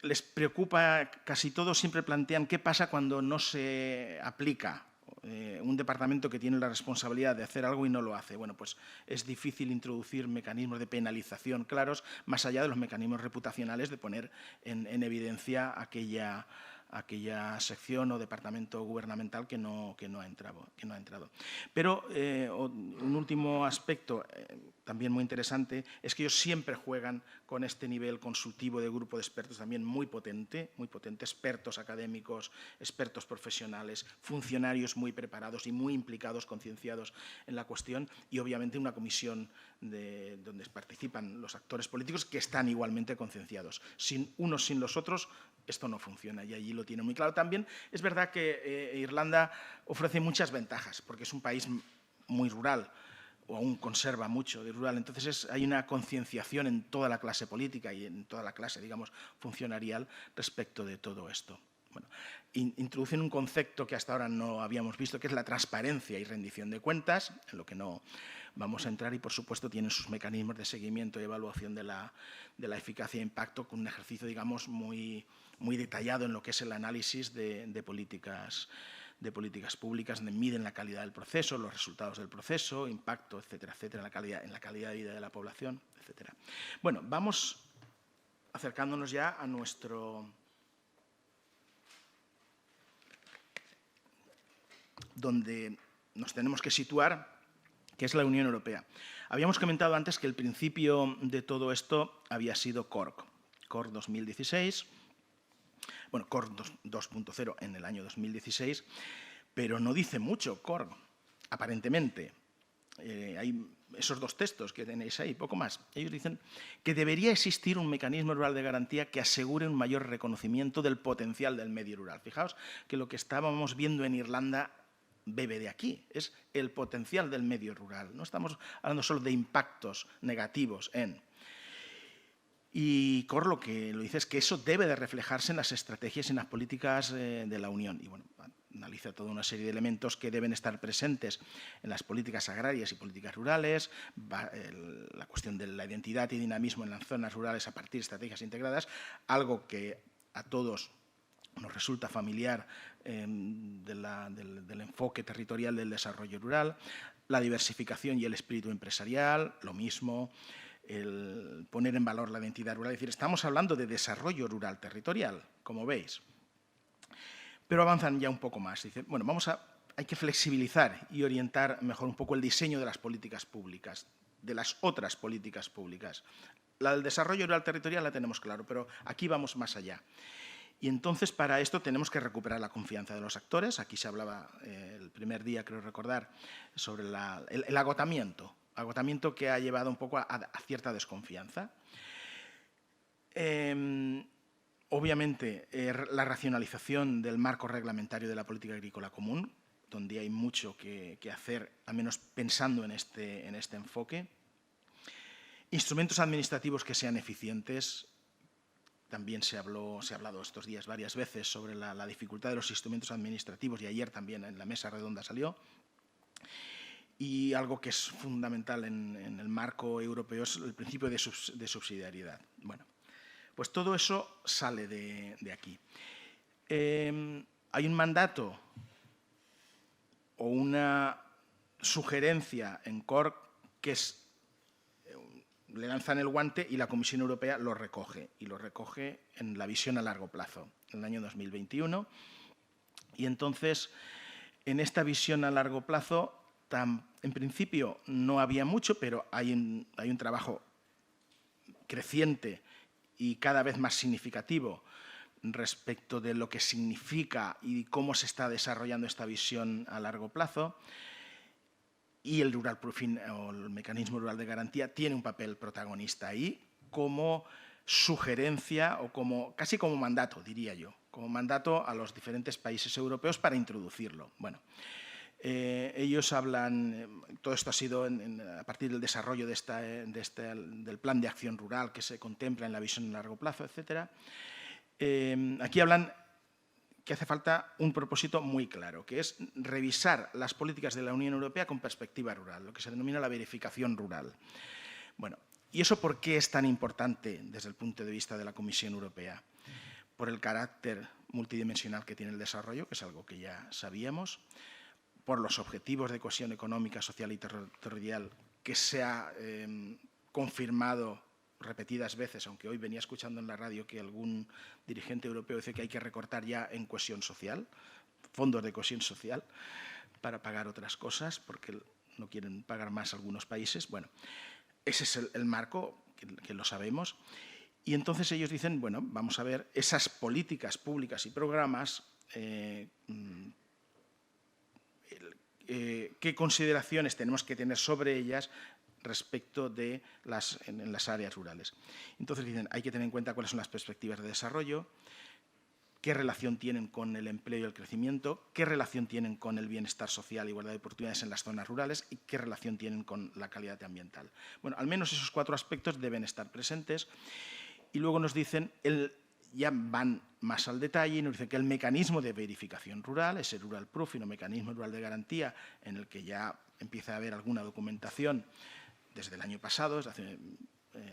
S2: Les preocupa, casi todos siempre plantean qué pasa cuando no se aplica. Un departamento que tiene la responsabilidad de hacer algo y no lo hace. Bueno, pues es difícil introducir mecanismos de penalización claros, más allá de los mecanismos reputacionales de poner en evidencia aquella sección o departamento gubernamental que no ha entrado. Pero un último aspecto también muy interesante es que ellos siempre juegan con este nivel consultivo de grupo de expertos también muy potente, expertos académicos, expertos profesionales, funcionarios muy preparados y muy implicados, concienciados en la cuestión, y obviamente una comisión donde participan los actores políticos que están igualmente concienciados. Sin unos sin los otros esto no funciona y allí lo tiene muy claro. También es verdad que Irlanda ofrece muchas ventajas porque es un país muy rural, o aún conserva mucho de rural. Entonces hay una concienciación en toda la clase política y en toda la clase, digamos, funcionarial respecto de todo esto. Bueno, introducen un concepto que hasta ahora no habíamos visto, que es la transparencia y rendición de cuentas, en lo que no vamos a entrar, y por supuesto tienen sus mecanismos de seguimiento y evaluación de la eficacia e impacto, con un ejercicio, digamos, muy detallado en lo que es el análisis de políticas públicas, donde miden la calidad del proceso, los resultados del proceso, impacto, etcétera, etcétera, en la calidad de vida de la población, etcétera. Bueno, vamos acercándonos ya a donde nos tenemos que situar, que es la Unión Europea. Habíamos comentado antes que el principio de todo esto había sido CORC 2016, bueno, CORC 2.0 en el año 2016, pero no dice mucho CORC, aparentemente. Hay esos dos textos que tenéis ahí, poco más. Ellos dicen que debería existir un mecanismo rural de garantía que asegure un mayor reconocimiento del potencial del medio rural. Fijaos que lo que estábamos viendo en Irlanda bebe de aquí, es el potencial del medio rural. No estamos hablando solo de impactos negativos Y CORC lo que lo dice es que eso debe de reflejarse en las estrategias y en las políticas de la Unión. Y bueno, analiza toda una serie de elementos que deben estar presentes en las políticas agrarias y políticas rurales, la cuestión de la identidad y dinamismo en las zonas rurales a partir de estrategias integradas, algo que a todos nos resulta familiar del enfoque territorial del desarrollo rural, la diversificación y el espíritu empresarial, lo mismo, el poner en valor la identidad rural. Es decir, estamos hablando de desarrollo rural territorial, como veis. Pero avanzan ya un poco más. Dicen, bueno, hay que flexibilizar y orientar mejor un poco el diseño de las políticas públicas, de las otras políticas públicas. La del desarrollo rural territorial la tenemos claro, pero aquí vamos más allá. Y entonces, para esto, tenemos que recuperar la confianza de los actores. Aquí se hablaba el primer día, creo recordar, sobre el agotamiento que ha llevado un poco a cierta desconfianza. Obviamente, la racionalización del marco reglamentario de la política agrícola común, donde hay mucho que hacer, al menos pensando en este enfoque. Instrumentos administrativos que sean eficientes. también se ha hablado estos días varias veces sobre la dificultad de los instrumentos administrativos, y ayer también en la mesa redonda salió. Y algo que es fundamental en el marco europeo es el principio de subsidiariedad. Bueno, pues todo eso sale de aquí. Hay un mandato o una sugerencia en CORC que le lanzan el guante y la Comisión Europea lo recoge, y lo recoge en la visión a largo plazo, en el año 2021. Y entonces, en esta visión a largo plazo, en principio no había mucho, pero hay un trabajo creciente y cada vez más significativo respecto de lo que significa y cómo se está desarrollando esta visión a largo plazo. Y el Rural Proofing, o el mecanismo rural de garantía, tiene un papel protagonista ahí como sugerencia o casi como mandato, diría yo, como mandato a los diferentes países europeos para introducirlo. Bueno, ellos hablan, todo esto ha sido a partir del desarrollo del plan de acción rural que se contempla en la visión a largo plazo, etc. Aquí hablan que hace falta un propósito muy claro, que es revisar las políticas de la Unión Europea con perspectiva rural, lo que se denomina la verificación rural. Bueno, ¿y eso por qué es tan importante desde el punto de vista de la Comisión Europea? Por el carácter multidimensional que tiene el desarrollo, que es algo que ya sabíamos, por los objetivos de cohesión económica, social y territorial que se ha confirmado repetidas veces, aunque hoy venía escuchando en la radio que algún dirigente europeo dice que hay que recortar ya en cohesión social, fondos de cohesión social, para pagar otras cosas, porque no quieren pagar más algunos países. Bueno, ese es el marco, que lo sabemos. Y entonces ellos dicen, bueno, vamos a ver esas políticas públicas y programas, qué consideraciones tenemos que tener sobre ellas respecto de en las áreas rurales. Entonces dicen, hay que tener en cuenta cuáles son las perspectivas de desarrollo, qué relación tienen con el empleo y el crecimiento, qué relación tienen con el bienestar social y igualdad de oportunidades en las zonas rurales y qué relación tienen con la calidad ambiental. Bueno, al menos esos 4 aspectos deben estar presentes. Y luego nos dicen, ya van más al detalle y nos dicen que el mecanismo de verificación rural, ese Rural Proofing o mecanismo rural de garantía, en el que ya empieza a haber alguna documentación desde el año pasado, desde hace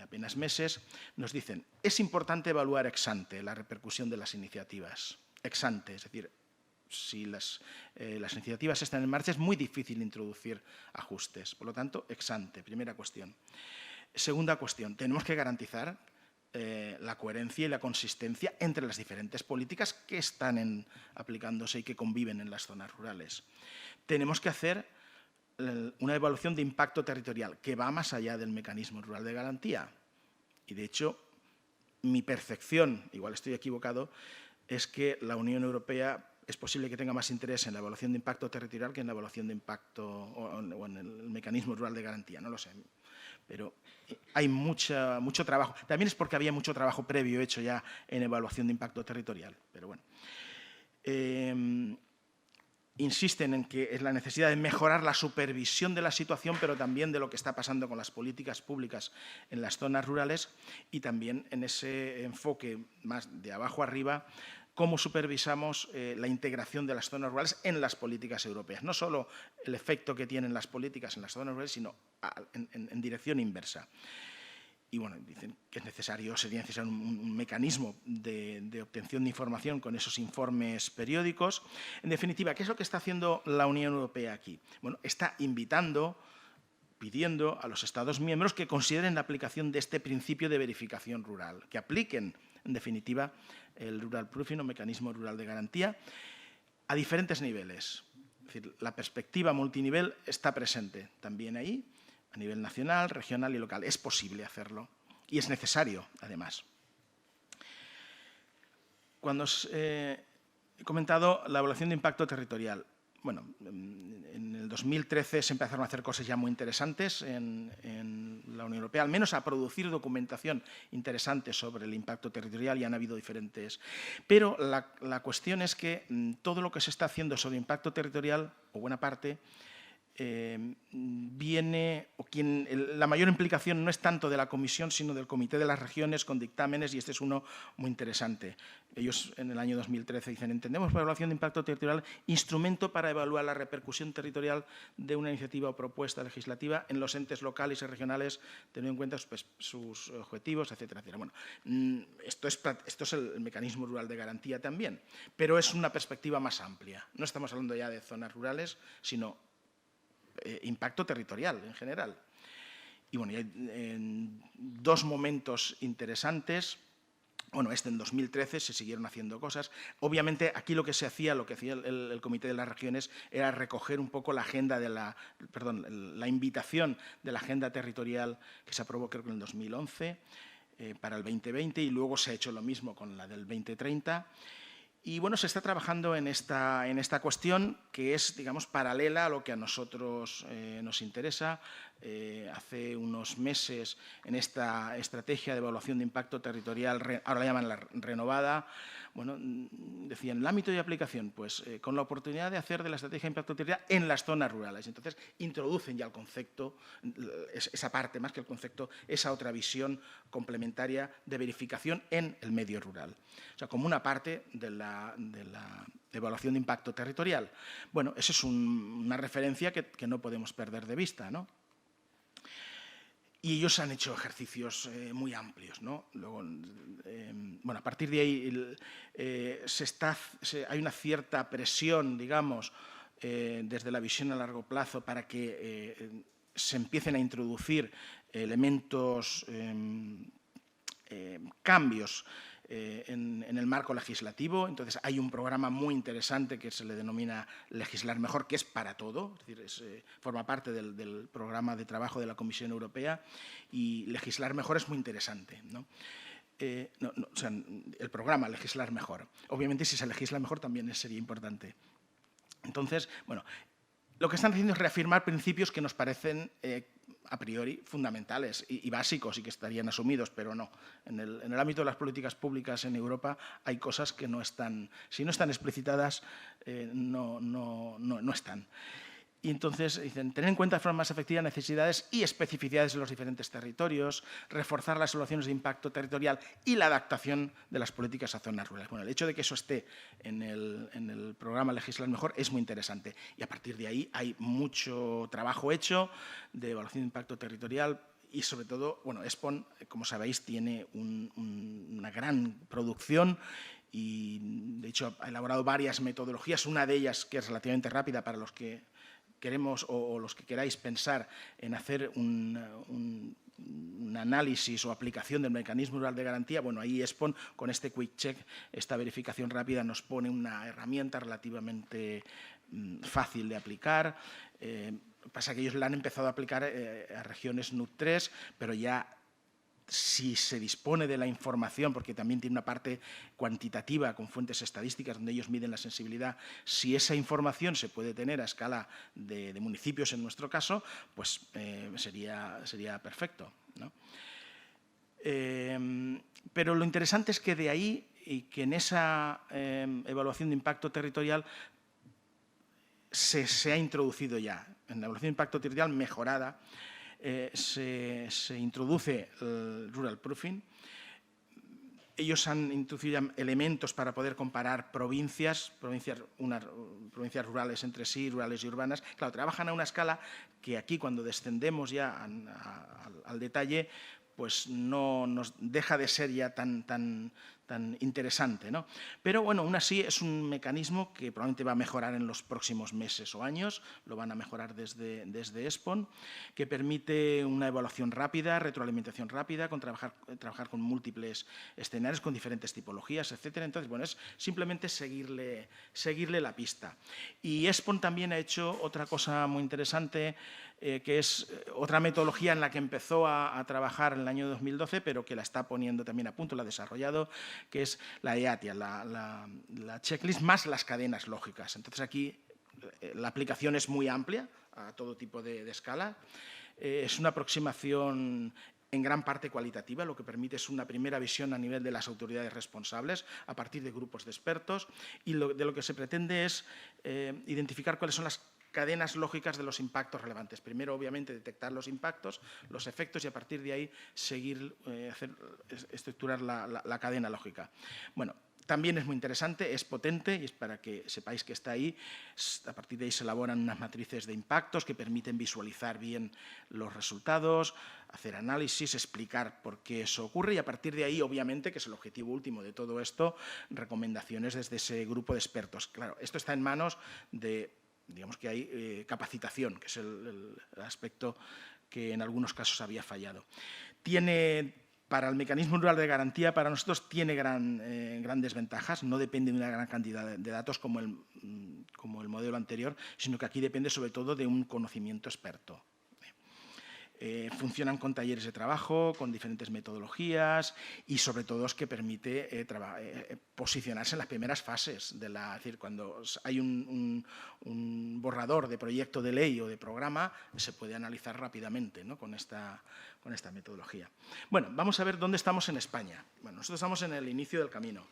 S2: apenas meses, nos dicen, es importante evaluar ex ante la repercusión de las iniciativas. Ex ante, es decir, si las iniciativas están en marcha es muy difícil introducir ajustes. Por lo tanto, ex ante, primera cuestión. Segunda cuestión, tenemos que garantizar la coherencia y la consistencia entre las diferentes políticas que están aplicándose y que conviven en las zonas rurales. Tenemos que hacer una evaluación de impacto territorial que va más allá del mecanismo rural de garantía. Y, de hecho, mi percepción, igual estoy equivocado, es que la Unión Europea es posible que tenga más interés en la evaluación de impacto territorial que en la evaluación de impacto o en el mecanismo rural de garantía, no lo sé. Pero hay mucho trabajo. También es porque había mucho trabajo previo hecho ya en evaluación de impacto territorial. Pero bueno. Insisten en que es la necesidad de mejorar la supervisión de la situación, pero también de lo que está pasando con las políticas públicas en las zonas rurales y también en ese enfoque más de abajo arriba, cómo supervisamos la integración de las zonas rurales en las políticas europeas. No solo el efecto que tienen las políticas en las zonas rurales, sino en dirección inversa. Y bueno, dicen que sería necesario un mecanismo de obtención de información con esos informes periódicos. En definitiva, ¿qué es lo que está haciendo la Unión Europea aquí? Bueno, está pidiendo a los Estados miembros que consideren la aplicación de este principio de verificación rural, que apliquen, en definitiva, el Rural Proofing o mecanismo rural de garantía a diferentes niveles. Es decir, la perspectiva multinivel está presente también ahí, a nivel nacional, regional y local. Es posible hacerlo y es necesario, además. Cuando he comentado la evaluación de impacto territorial, bueno, en el 2013 se empezaron a hacer cosas ya muy interesantes en la Unión Europea, al menos a producir documentación interesante sobre el impacto territorial, y han habido diferentes. Pero la cuestión es que todo lo que se está haciendo sobre impacto territorial, o buena parte, viene, la mayor implicación no es tanto de la Comisión, sino del Comité de las Regiones con dictámenes, y este es uno muy interesante. Ellos en el año 2013 dicen: entendemos por evaluación de impacto territorial instrumento para evaluar la repercusión territorial de una iniciativa o propuesta legislativa en los entes locales y regionales, teniendo en cuenta pues, sus objetivos, etcétera, etcétera. Bueno, esto es el mecanismo rural de garantía también, pero es una perspectiva más amplia. No estamos hablando ya de zonas rurales, sino impacto territorial en general. Y bueno, y hay dos momentos interesantes. Bueno, en 2013 se siguieron haciendo cosas. Obviamente, aquí lo que hacía el Comité de las Regiones era recoger un poco la agenda la invitación de la agenda territorial que se aprobó, creo que en el 2011, para el 2020, y luego se ha hecho lo mismo con la del 2030. Y bueno, se está trabajando en esta cuestión que es, digamos, paralela a lo que a nosotros nos interesa. Hace unos meses, en esta estrategia de evaluación de impacto territorial, ahora la llaman la renovada, bueno, decían, el ámbito de aplicación, pues con la oportunidad de hacer de la estrategia de impacto territorial en las zonas rurales. Entonces, introducen ya el concepto, esa parte más que el concepto, esa otra visión complementaria de verificación en el medio rural. O sea, como una parte de la evaluación de impacto territorial. Bueno, esa es una referencia que no podemos perder de vista, ¿no? Y ellos han hecho ejercicios muy amplios, ¿no? Luego, bueno, a partir de ahí hay una cierta presión, digamos, desde la visión a largo plazo para que se empiecen a introducir elementos, cambios en el marco legislativo. Entonces, hay un programa muy interesante que se le denomina Legislar Mejor, que es para todo, es decir, forma parte del programa de trabajo de la Comisión Europea, y legislar mejor es muy interesante, ¿no? O sea, el programa Legislar Mejor. Obviamente, si se legisla mejor también sería importante. Entonces, bueno, lo que están haciendo es reafirmar principios que nos parecen a priori fundamentales y básicos y que estarían asumidos, pero no. En el ámbito de las políticas públicas en Europa hay cosas que no están, si no están explicitadas, no están. Y entonces dicen, tener en cuenta de forma más efectiva necesidades y especificidades de los diferentes territorios, reforzar las evaluaciones de impacto territorial y la adaptación de las políticas a zonas rurales. Bueno, el hecho de que eso esté en el programa Legislar Mejor es muy interesante. Y a partir de ahí hay mucho trabajo hecho de evaluación de impacto territorial y, sobre todo, bueno, ESPON, como sabéis, tiene una gran producción y, de hecho, ha elaborado varias metodologías. Una de ellas, que es relativamente rápida para los que queremos o los que queráis pensar en hacer un análisis o aplicación del mecanismo rural de garantía, bueno, ahí ESPON, con este quick check, esta verificación rápida, nos pone una herramienta relativamente fácil de aplicar. Pasa que ellos la han empezado a aplicar a regiones NUC 3, pero ya, si se dispone de la información, porque también tiene una parte cuantitativa con fuentes estadísticas donde ellos miden la sensibilidad, si esa información se puede tener a escala de municipios en nuestro caso, pues sería perfecto, ¿no? Pero lo interesante es que de ahí, y que en esa evaluación de impacto territorial se ha introducido ya, en la evaluación de impacto territorial mejorada, se introduce el rural proofing. Ellos han introducido ya elementos para poder comparar provincias rurales entre sí, rurales y urbanas. Claro, trabajan a una escala que aquí, cuando descendemos ya al detalle, pues no nos deja de ser ya tan interesante, ¿no? Pero bueno, aún así es un mecanismo que probablemente va a mejorar en los próximos meses o años, lo van a mejorar desde ESPON, que permite una evaluación rápida, retroalimentación rápida, trabajar con múltiples escenarios, con diferentes tipologías, etcétera. Entonces, bueno, es simplemente seguirle la pista. Y ESPON también ha hecho otra cosa muy interesante, que es otra metodología en la que empezó a trabajar en el año 2012, pero que la está poniendo también a punto, la ha desarrollado, que es la EATIA, la checklist más las cadenas lógicas. Entonces, aquí la aplicación es muy amplia, a todo tipo de escala. Es una aproximación en gran parte cualitativa, lo que permite es una primera visión a nivel de las autoridades responsables, a partir de grupos de expertos, y de lo que se pretende es identificar cuáles son las cadenas lógicas de los impactos relevantes. Primero, obviamente, detectar los impactos, los efectos y a partir de ahí seguir, estructurar la cadena lógica. Bueno, también es muy interesante, es potente y es para que sepáis que está ahí. A partir de ahí se elaboran unas matrices de impactos que permiten visualizar bien los resultados, hacer análisis, explicar por qué eso ocurre y a partir de ahí, obviamente, que es el objetivo último de todo esto, recomendaciones desde ese grupo de expertos. Claro, esto está en manos de, digamos que hay capacitación, que es el aspecto que en algunos casos había fallado. Para el mecanismo rural de garantía, para nosotros tiene grandes ventajas, no depende de una gran cantidad de datos como el modelo anterior, sino que aquí depende sobre todo de un conocimiento experto. Funcionan con talleres de trabajo, con diferentes metodologías y sobre todo es que permite posicionarse en las primeras fases. Es decir, cuando hay un borrador de proyecto de ley o de programa, se puede analizar rápidamente, ¿no? con esta metodología. Bueno, vamos a ver dónde estamos en España. Bueno, nosotros estamos en el inicio del camino.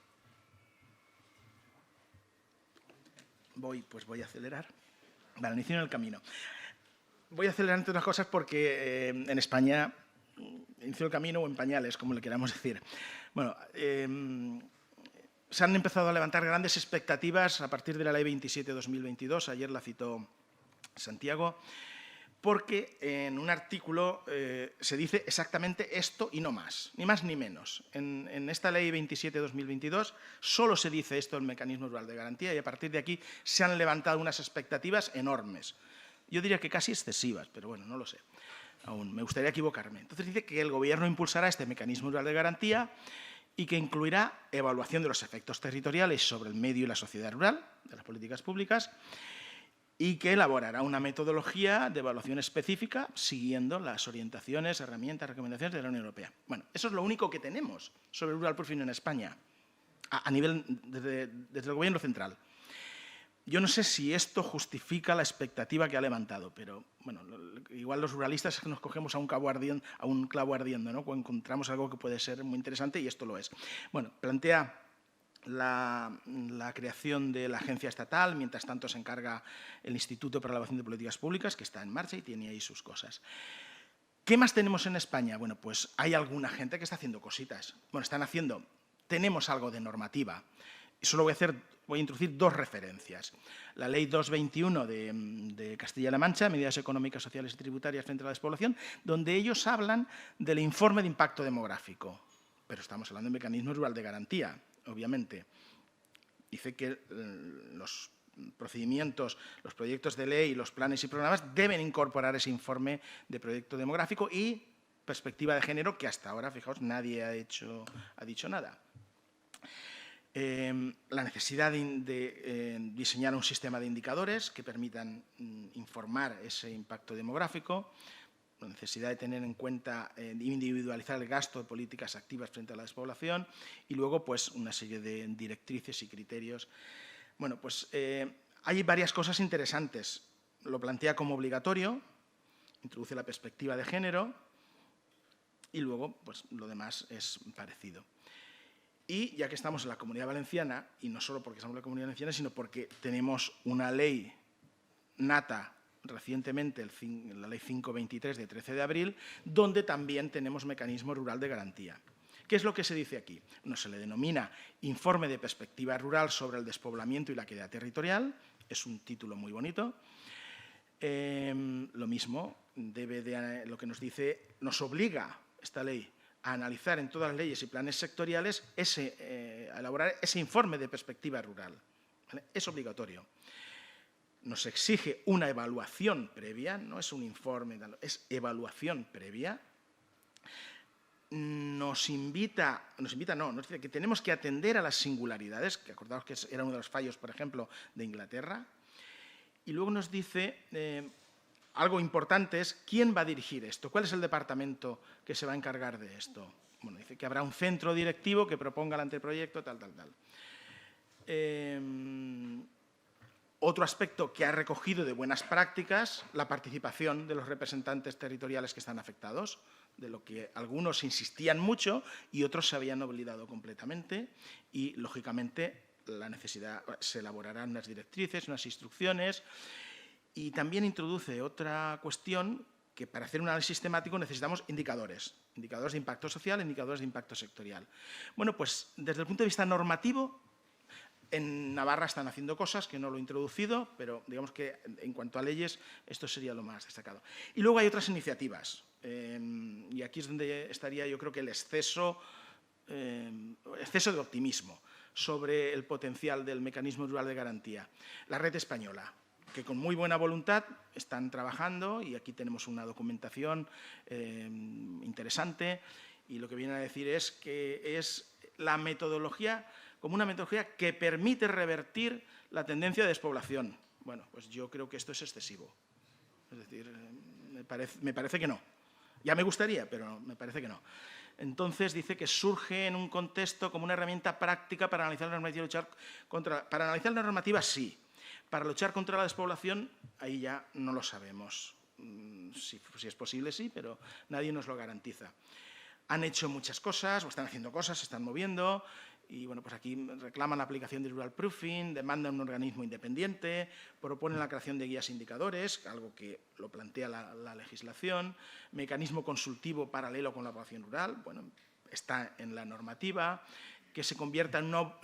S2: Voy a acelerar. Vale, inicio del camino. Voy a acelerar entre otras cosas porque en España, inicio el camino o en pañales, como le queramos decir. Bueno, se han empezado a levantar grandes expectativas a partir de la Ley 27/2022, ayer la citó Santiago, porque en un artículo se dice exactamente esto y no más, ni más ni menos. En esta Ley 27/2022 solo se dice esto del mecanismo rural de garantía y a partir de aquí se han levantado unas expectativas enormes. Yo diría que casi excesivas, pero bueno, no lo sé. Aún me gustaría equivocarme. Entonces dice que el Gobierno impulsará este mecanismo rural de garantía y que incluirá evaluación de los efectos territoriales sobre el medio y la sociedad rural, de las políticas públicas, y que elaborará una metodología de evaluación específica siguiendo las orientaciones, herramientas, recomendaciones de la Unión Europea. Bueno, eso es lo único que tenemos sobre Rural Proofing en España, a nivel desde el Gobierno central. Yo no sé si esto justifica la expectativa que ha levantado, pero bueno, igual los ruralistas nos cogemos a un clavo ardiendo, ¿no? Cuando encontramos algo que puede ser muy interesante y esto lo es. Bueno, plantea la creación de la agencia estatal, mientras tanto se encarga el Instituto para la Evaluación de Políticas Públicas, que está en marcha y tiene ahí sus cosas. ¿Qué más tenemos en España? Bueno, pues hay alguna gente que está haciendo cositas. Bueno, tenemos algo de normativa. Y solo voy a introducir dos referencias. La Ley 221 de Castilla-La Mancha, Medidas Económicas, Sociales y Tributarias frente a la despoblación, donde ellos hablan del informe de impacto demográfico. Pero estamos hablando de mecanismo rural de garantía, obviamente. Dice que los procedimientos, los proyectos de ley, los planes y programas deben incorporar ese informe de proyecto demográfico y perspectiva de género, que hasta ahora, fijaos, nadie ha dicho nada. La necesidad de diseñar un sistema de indicadores que permitan informar ese impacto demográfico, la necesidad de tener en cuenta, individualizar el gasto de políticas activas frente a la despoblación y luego pues, una serie de directrices y criterios. Bueno, pues hay varias cosas interesantes. Lo plantea como obligatorio, introduce la perspectiva de género y luego pues, lo demás es parecido. Y ya que estamos en la Comunidad Valenciana, y no solo porque estamos en la Comunidad Valenciana, sino porque tenemos una ley nata recientemente, la Ley 523 de 13 de abril, donde también tenemos mecanismo rural de garantía. ¿Qué es lo que se dice aquí? Bueno, se le denomina Informe de Perspectiva Rural sobre el Despoblamiento y la Equidad Territorial. Es un título muy bonito. Lo mismo, lo que nos dice, nos obliga esta ley a analizar en todas las leyes y planes sectoriales, a elaborar ese informe de perspectiva rural. ¿Vale? Es obligatorio. Nos exige una evaluación previa, no es un informe, es evaluación previa. Nos dice que tenemos que atender a las singularidades, que acordaos que era uno de los fallos, por ejemplo, de Inglaterra. Y luego nos dice algo importante es quién va a dirigir esto, cuál es el departamento que se va a encargar de esto. Bueno, dice que habrá un centro directivo que proponga el anteproyecto, tal. Otro aspecto que ha recogido de buenas prácticas, la participación de los representantes territoriales que están afectados, de lo que algunos insistían mucho y otros se habían olvidado completamente y, lógicamente, se elaborarán unas directrices, unas instrucciones. Y también introduce otra cuestión que para hacer un análisis sistemático necesitamos indicadores de impacto social, indicadores de impacto sectorial. Bueno, pues desde el punto de vista normativo, en Navarra están haciendo cosas que no lo he introducido, pero digamos que en cuanto a leyes esto sería lo más destacado. Y luego hay otras iniciativas, y aquí es donde estaría yo creo que el exceso de optimismo sobre el potencial del mecanismo rural de garantía. La red española, que con muy buena voluntad están trabajando, y aquí tenemos una documentación interesante, y lo que viene a decir es que es la metodología como una metodología que permite revertir la tendencia de despoblación. Bueno, pues yo creo que esto es excesivo. Es decir, me parece que no. Ya me gustaría, pero me parece que no. Entonces dice que surge en un contexto como una herramienta práctica para analizar la normativa y luchar contra... Para analizar la normativa, sí. Para luchar contra la despoblación, ahí ya no lo sabemos. Si es posible, sí, pero nadie nos lo garantiza. Han hecho muchas cosas, o están haciendo cosas, se están moviendo, y bueno, pues aquí reclaman la aplicación de rural proofing, demandan un organismo independiente, proponen la creación de guías indicadores, algo que lo plantea la legislación, mecanismo consultivo paralelo con la población rural, bueno, está en la normativa, que se convierta en una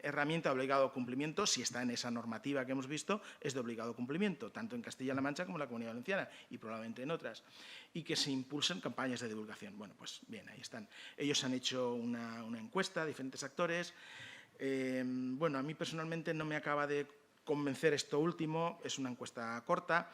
S2: herramienta de obligado cumplimiento, si está en esa normativa que hemos visto, es de obligado cumplimiento, tanto en Castilla-La Mancha como en la Comunidad Valenciana y probablemente en otras, y que se impulsen campañas de divulgación. Bueno, pues bien, ahí están. Ellos han hecho una encuesta a diferentes actores. Bueno, a mí personalmente no me acaba de convencer esto último, es una encuesta corta,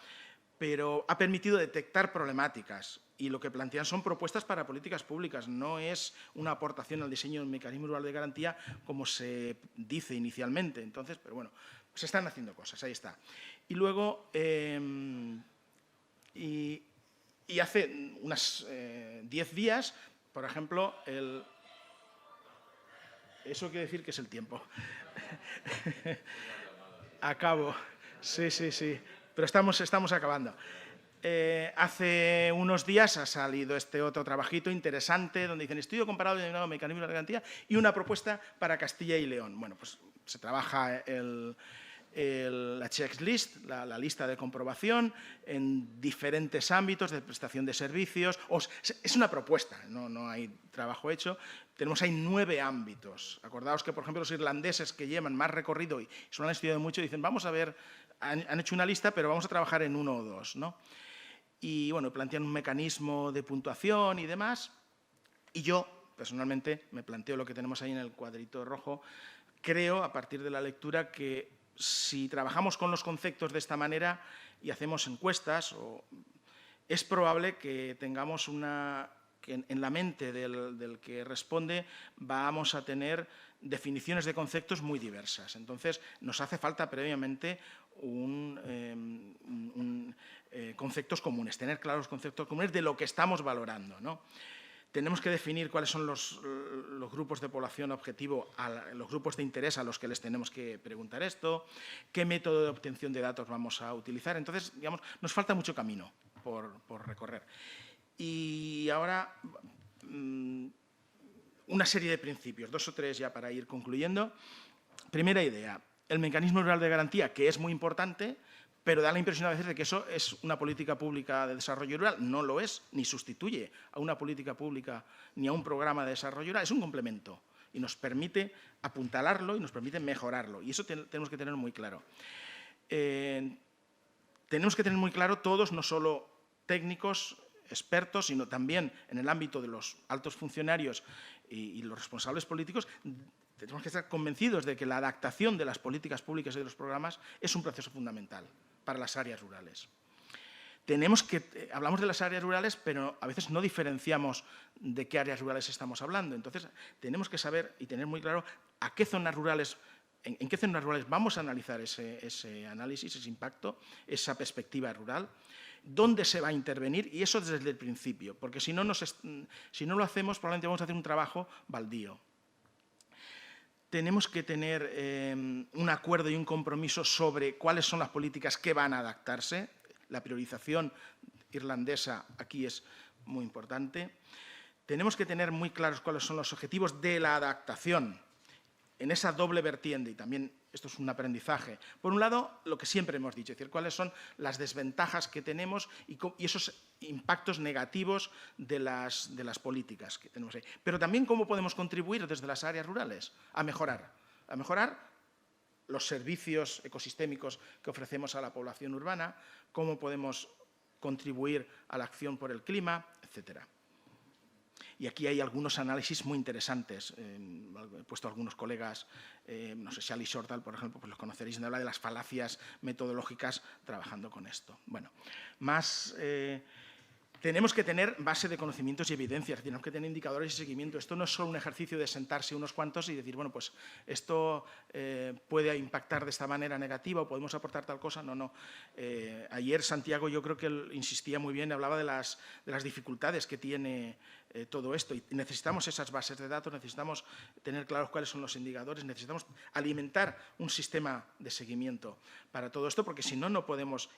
S2: pero ha permitido detectar problemáticas y lo que plantean son propuestas para políticas públicas, no es una aportación al diseño del mecanismo rural de garantía como se dice inicialmente. Entonces, pero bueno, se están haciendo cosas, ahí está. Y luego, y hace unas 10 días, por ejemplo, eso quiere decir que es el tiempo. Acabo. Sí, sí, sí. Pero estamos acabando. Hace unos días ha salido este otro trabajito interesante donde dicen estudio comparado denominado mecanismo de garantía y una propuesta para Castilla y León. Bueno, pues se trabaja la checklist, la lista de comprobación en diferentes ámbitos de prestación de servicios. Es una propuesta, no hay trabajo hecho. Tenemos ahí 9 ámbitos. Acordaos que, por ejemplo, los irlandeses que llevan más recorrido y se lo han estudiado mucho dicen vamos a ver, han hecho una lista, pero vamos a trabajar en 1 o 2, ¿no? Y bueno, plantean un mecanismo de puntuación y demás. Y yo, personalmente, me planteo lo que tenemos ahí en el cuadrito rojo. Creo, a partir de la lectura, que si trabajamos con los conceptos de esta manera y hacemos encuestas, es probable que tengamos que en la mente del que responde vamos a tener definiciones de conceptos muy diversas. Entonces, nos hace falta previamente conceptos comunes, tener claros conceptos comunes de lo que estamos valorando, ¿no? Tenemos que definir cuáles son los grupos de población objetivo, los grupos de interés a los que les tenemos que preguntar esto, qué método de obtención de datos vamos a utilizar. Entonces, digamos, nos falta mucho camino por recorrer. Y ahora, una serie de principios, 2 o 3 ya para ir concluyendo. Primera idea, el mecanismo rural de garantía, que es muy importante, pero da la impresión a veces de que eso es una política pública de desarrollo rural. No lo es, ni sustituye a una política pública ni a un programa de desarrollo rural. Es un complemento y nos permite apuntalarlo y nos permite mejorarlo. Y eso tenemos que tener muy claro. Tenemos que tener muy claro todos, no solo técnicos, expertos, sino también en el ámbito de los altos funcionarios y los responsables políticos. Tenemos que estar convencidos de que la adaptación de las políticas públicas y de los programas es un proceso fundamental para las áreas rurales. Hablamos de las áreas rurales, pero a veces no diferenciamos de qué áreas rurales estamos hablando. Entonces, tenemos que saber y tener muy claro a qué zonas rurales, en qué zonas rurales vamos a analizar ese análisis, ese impacto, esa perspectiva rural, dónde se va a intervenir, y eso desde el principio, porque si no lo hacemos, probablemente vamos a hacer un trabajo baldío. Tenemos que tener un acuerdo y un compromiso sobre cuáles son las políticas que van a adaptarse. La priorización irlandesa aquí es muy importante. Tenemos que tener muy claros cuáles son los objetivos de la adaptación en esa doble vertiente y también esto es un aprendizaje. Por un lado, lo que siempre hemos dicho, es decir, cuáles son las desventajas que tenemos y esos impactos negativos de las políticas que tenemos ahí. Pero también cómo podemos contribuir desde las áreas rurales a mejorar los servicios ecosistémicos que ofrecemos a la población urbana, cómo podemos contribuir a la acción por el clima, etcétera. Y aquí hay algunos análisis muy interesantes. He puesto a algunos colegas, no sé si Ali Shortal, por ejemplo, pues los conoceréis, donde habla de las falacias metodológicas trabajando con esto. Bueno, tenemos que tener base de conocimientos y evidencias, tenemos que tener indicadores y seguimiento. Esto no es solo un ejercicio de sentarse unos cuantos y decir, bueno, pues esto puede impactar de esta manera negativa o podemos aportar tal cosa. No, no. Ayer Santiago yo creo que él insistía muy bien, hablaba de las dificultades que tiene todo esto. Y necesitamos esas bases de datos, necesitamos tener claros cuáles son los indicadores, necesitamos alimentar un sistema de seguimiento para todo esto, porque si no, no podemos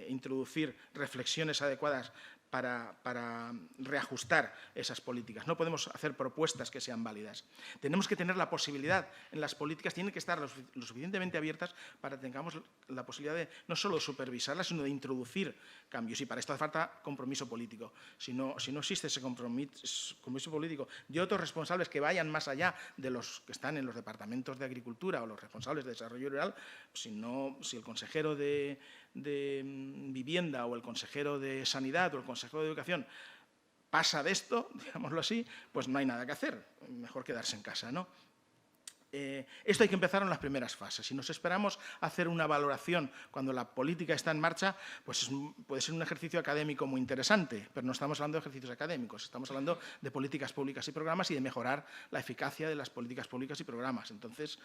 S2: introducir reflexiones adecuadas para reajustar esas políticas. No podemos hacer propuestas que sean válidas. Tenemos que tener la posibilidad, en las políticas tienen que estar lo suficientemente abiertas para que tengamos la posibilidad de no solo supervisarlas, sino de introducir cambios. Y para esto hace falta compromiso político. Si no existe ese compromiso político de otros responsables que vayan más allá de los que están en los departamentos de Agricultura o los responsables de Desarrollo Rural, si el consejero de Vivienda o el consejero de Sanidad o el consejero de Educación pasa de esto, digámoslo así, pues no hay nada que hacer, mejor quedarse en casa, ¿no? Esto hay que empezar en las primeras fases. Si nos esperamos a hacer una valoración cuando la política está en marcha, pues puede ser un ejercicio académico muy interesante, pero no estamos hablando de ejercicios académicos, estamos hablando de políticas públicas y programas y de mejorar la eficacia de las políticas públicas y programas. Entonces,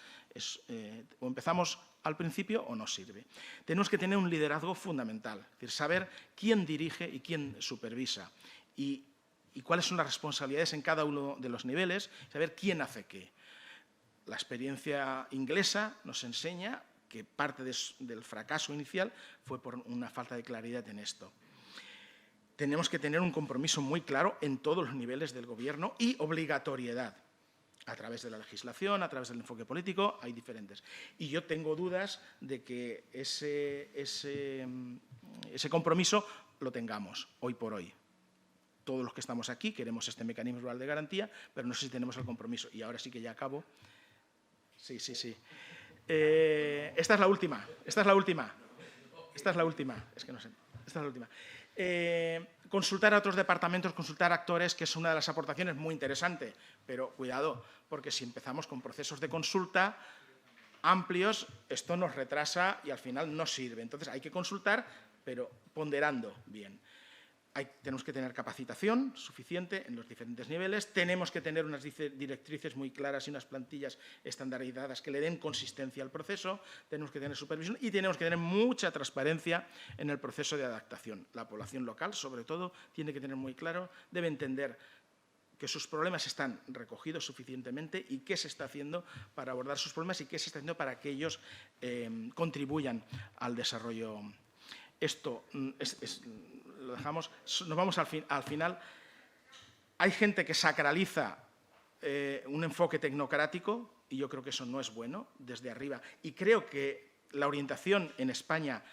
S2: o empezamos al principio o no sirve. Tenemos que tener un liderazgo fundamental, es decir, saber quién dirige y quién supervisa y cuáles son las responsabilidades en cada uno de los niveles, saber quién hace qué. La experiencia inglesa nos enseña que parte del fracaso inicial fue por una falta de claridad en esto. Tenemos que tener un compromiso muy claro en todos los niveles del gobierno y obligatoriedad. A través de la legislación, a través del enfoque político, hay diferentes. Y yo tengo dudas de que ese compromiso lo tengamos hoy por hoy. Todos los que estamos aquí queremos este mecanismo rural de garantía, pero no sé si tenemos el compromiso. Y ahora sí que ya acabo. Sí. Esta es la última. Es que no sé. Esta es la última. Consultar a otros departamentos, consultar actores, que es una de las aportaciones muy interesante, pero cuidado, porque si empezamos con procesos de consulta amplios, esto nos retrasa y al final no sirve. Entonces hay que consultar, pero ponderando bien. Tenemos que tener capacitación suficiente en los diferentes niveles, tenemos que tener unas directrices muy claras y unas plantillas estandarizadas que le den consistencia al proceso, tenemos que tener supervisión y tenemos que tener mucha transparencia en el proceso de adaptación. La población local, sobre todo, tiene que tener muy claro, debe entender que sus problemas están recogidos suficientemente y qué se está haciendo para abordar sus problemas y qué se está haciendo para que ellos contribuyan al desarrollo. Esto lo dejamos, nos vamos al final. Hay gente que sacraliza un enfoque tecnocrático y yo creo que eso no es bueno desde arriba. Y creo que la orientación en España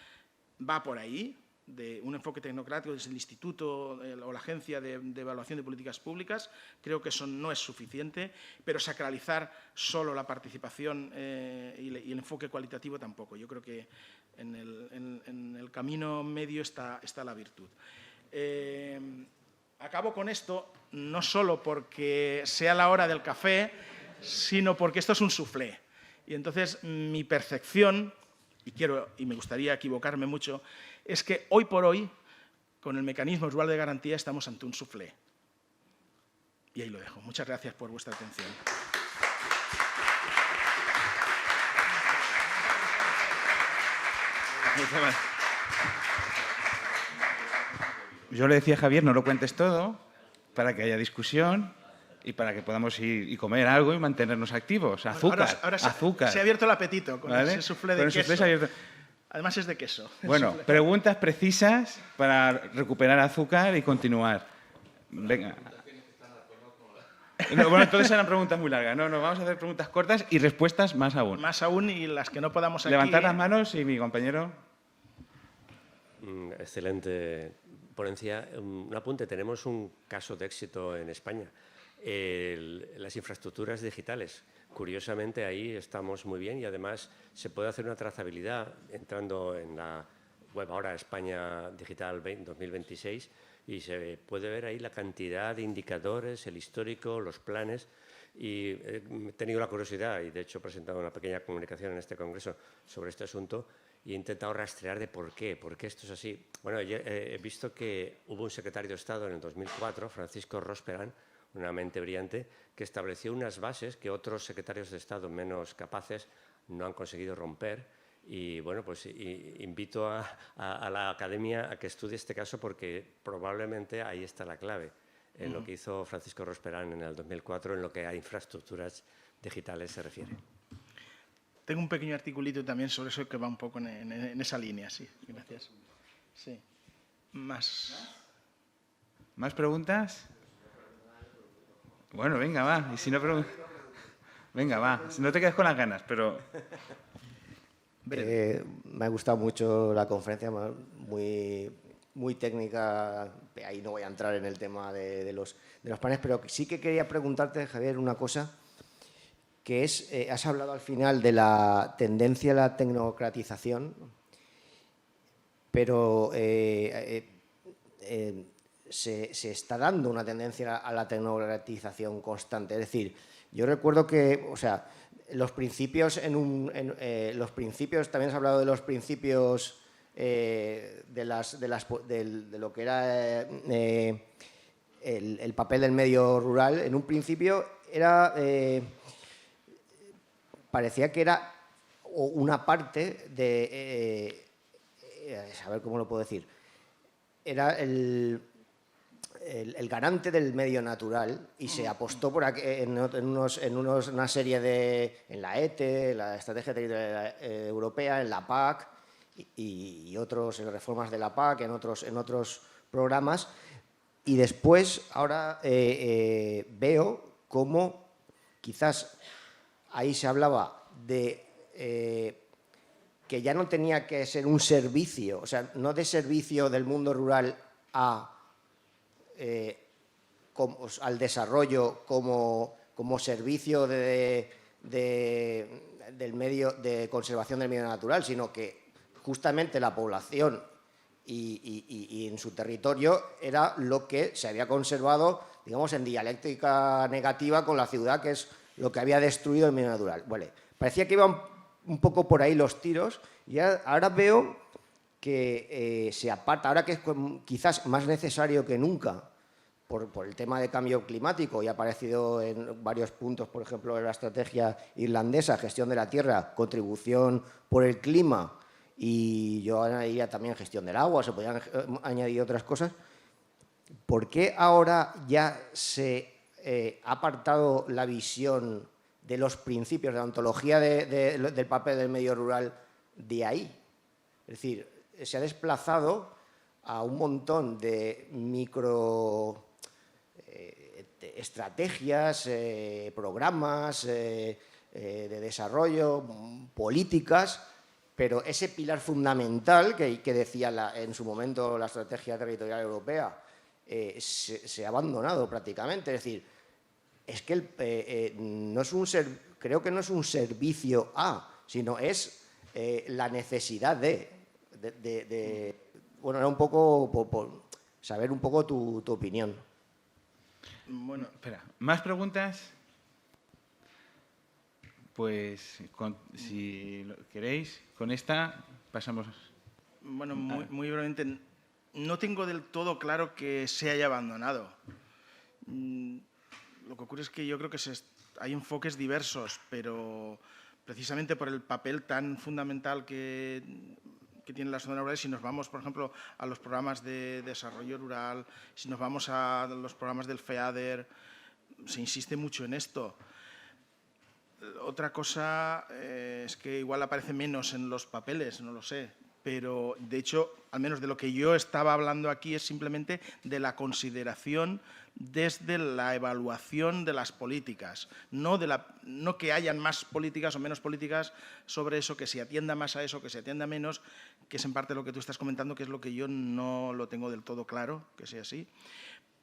S2: va por ahí, de un enfoque tecnocrático desde el Instituto o la Agencia de Evaluación de Políticas Públicas. Creo que eso no es suficiente, pero sacralizar solo la participación y el enfoque cualitativo tampoco. Yo creo que en el camino medio está la virtud. Acabo con esto, no solo porque sea la hora del café, sino porque esto es un soufflé. Y entonces mi percepción, y me gustaría equivocarme mucho, es que hoy por hoy, con el mecanismo rural de garantía, estamos ante un soufflé. Y ahí lo dejo. Muchas gracias por vuestra atención.
S1: Yo le decía a Javier, no lo cuentes todo, para que haya discusión y para que podamos ir y comer algo y mantenernos activos. Azúcar,
S2: ahora
S1: azúcar.
S2: Se ha abierto el apetito con ese soufflé de queso. Además es de queso.
S1: Bueno, preguntas precisas para recuperar azúcar y continuar. Venga. No, bueno, entonces eran preguntas muy largas. No, vamos a hacer preguntas cortas y respuestas más aún.
S2: Más aún, y las que no podamos aquí...
S1: Levantad las manos y mi compañero...
S3: Excelente ponencia. Un apunte, tenemos un caso de éxito en España. Las infraestructuras digitales. Curiosamente, ahí estamos muy bien y además se puede hacer una trazabilidad entrando en la web ahora España Digital 2026 y se puede ver ahí la cantidad de indicadores, el histórico, los planes. Y he tenido la curiosidad, y de hecho he presentado una pequeña comunicación en este congreso sobre este asunto, y he intentado rastrear de por qué esto es así. Bueno, he visto que hubo un secretario de Estado en el 2004, Francisco Rosperán, una mente brillante, que estableció unas bases que otros secretarios de Estado menos capaces no han conseguido romper. Y bueno, pues invito a la academia a que estudie este caso porque probablemente ahí está la clave en lo que hizo Francisco Rosperán en el 2004 en lo que a infraestructuras digitales se refiere.
S2: Tengo un pequeño articulito también sobre eso que va un poco en esa línea, sí. Gracias. Sí. ¿Más
S1: preguntas? Bueno, venga, va. Y si no venga, va. Si no te quedas con las ganas, pero...
S4: Me ha gustado mucho la conferencia, muy técnica. Ahí no voy a entrar en el tema de los planes, pero sí que quería preguntarte, Javier, una cosa, que es, has hablado al final de la tendencia a la tecnocratización, pero se está dando una tendencia a la tecnocratización constante. Es decir, yo recuerdo que, o sea, los principios, los principios, también has hablado de los principios de lo que era el papel del medio rural. En un principio era, parecía que era una parte de, a ver cómo lo puedo decir, era el garante del medio natural y se apostó por aquí, en una serie de... en la ETE, la Estrategia Territorial Europea, en la PAC y otros, en reformas de la PAC, en otros programas. Y después, ahora veo cómo quizás ahí se hablaba de que ya no tenía que ser un servicio, o sea, no de servicio del mundo rural al desarrollo como servicio de conservación del medio natural, sino que justamente la población y en su territorio era lo que se había conservado, digamos, en dialéctica negativa con la ciudad, que es lo que había destruido el medio natural. Bueno, parecía que iban un poco por ahí los tiros y ahora veo que se aparta, ahora que es quizás más necesario que nunca por el tema de cambio climático, y ha aparecido en varios puntos, por ejemplo, en la estrategia irlandesa, gestión de la tierra, contribución por el clima, y yo añadiría también gestión del agua, se podrían añadir otras cosas. ¿Por qué ahora ya se ha apartado la visión de los principios, de la ontología del papel del medio rural de ahí? Es decir, se ha desplazado a un montón de micro estrategias, programas de desarrollo, políticas, pero ese pilar fundamental que decía en su momento la Estrategia Territorial Europea se ha abandonado prácticamente. Es decir, es que creo que no es un servicio sino es la necesidad de bueno, era un poco por saber un poco tu opinión.
S1: Bueno, espera, ¿más preguntas? Pues, si queréis, con esta pasamos.
S2: Bueno, muy brevemente, no tengo del todo claro que se haya abandonado. Lo que ocurre es que yo creo que hay enfoques diversos, pero precisamente por el papel tan fundamental que tienen las zonas rurales, si nos vamos, por ejemplo, a los programas de desarrollo rural, si nos vamos a los programas del FEADER, se insiste mucho en esto. Otra cosa es que igual aparece menos en los papeles, no lo sé, pero de hecho, al menos de lo que yo estaba hablando aquí, es simplemente de la consideración desde la evaluación de las políticas, no que hayan más políticas o menos políticas sobre eso, que se atienda más a eso, que se atienda menos, que es en parte lo que tú estás comentando, que es lo que yo no lo tengo del todo claro, que sea así.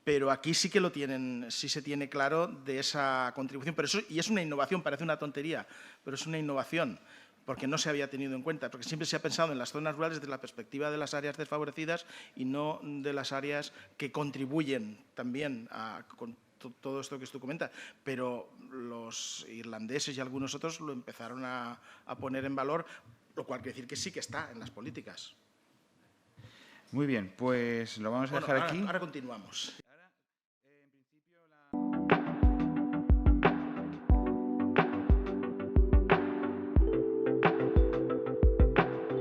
S2: Pero aquí sí que lo tienen, sí se tiene claro de esa contribución. Y es una innovación, parece una tontería, pero es una innovación, porque no se había tenido en cuenta, porque siempre se ha pensado en las zonas rurales desde la perspectiva de las áreas desfavorecidas y no de las áreas que contribuyen también con todo esto que tú comentas. Pero los irlandeses y algunos otros lo empezaron a poner en valor, lo cual quiere decir que sí que está en las políticas.
S1: Muy bien, pues lo vamos a dejar aquí.
S2: Ahora continuamos.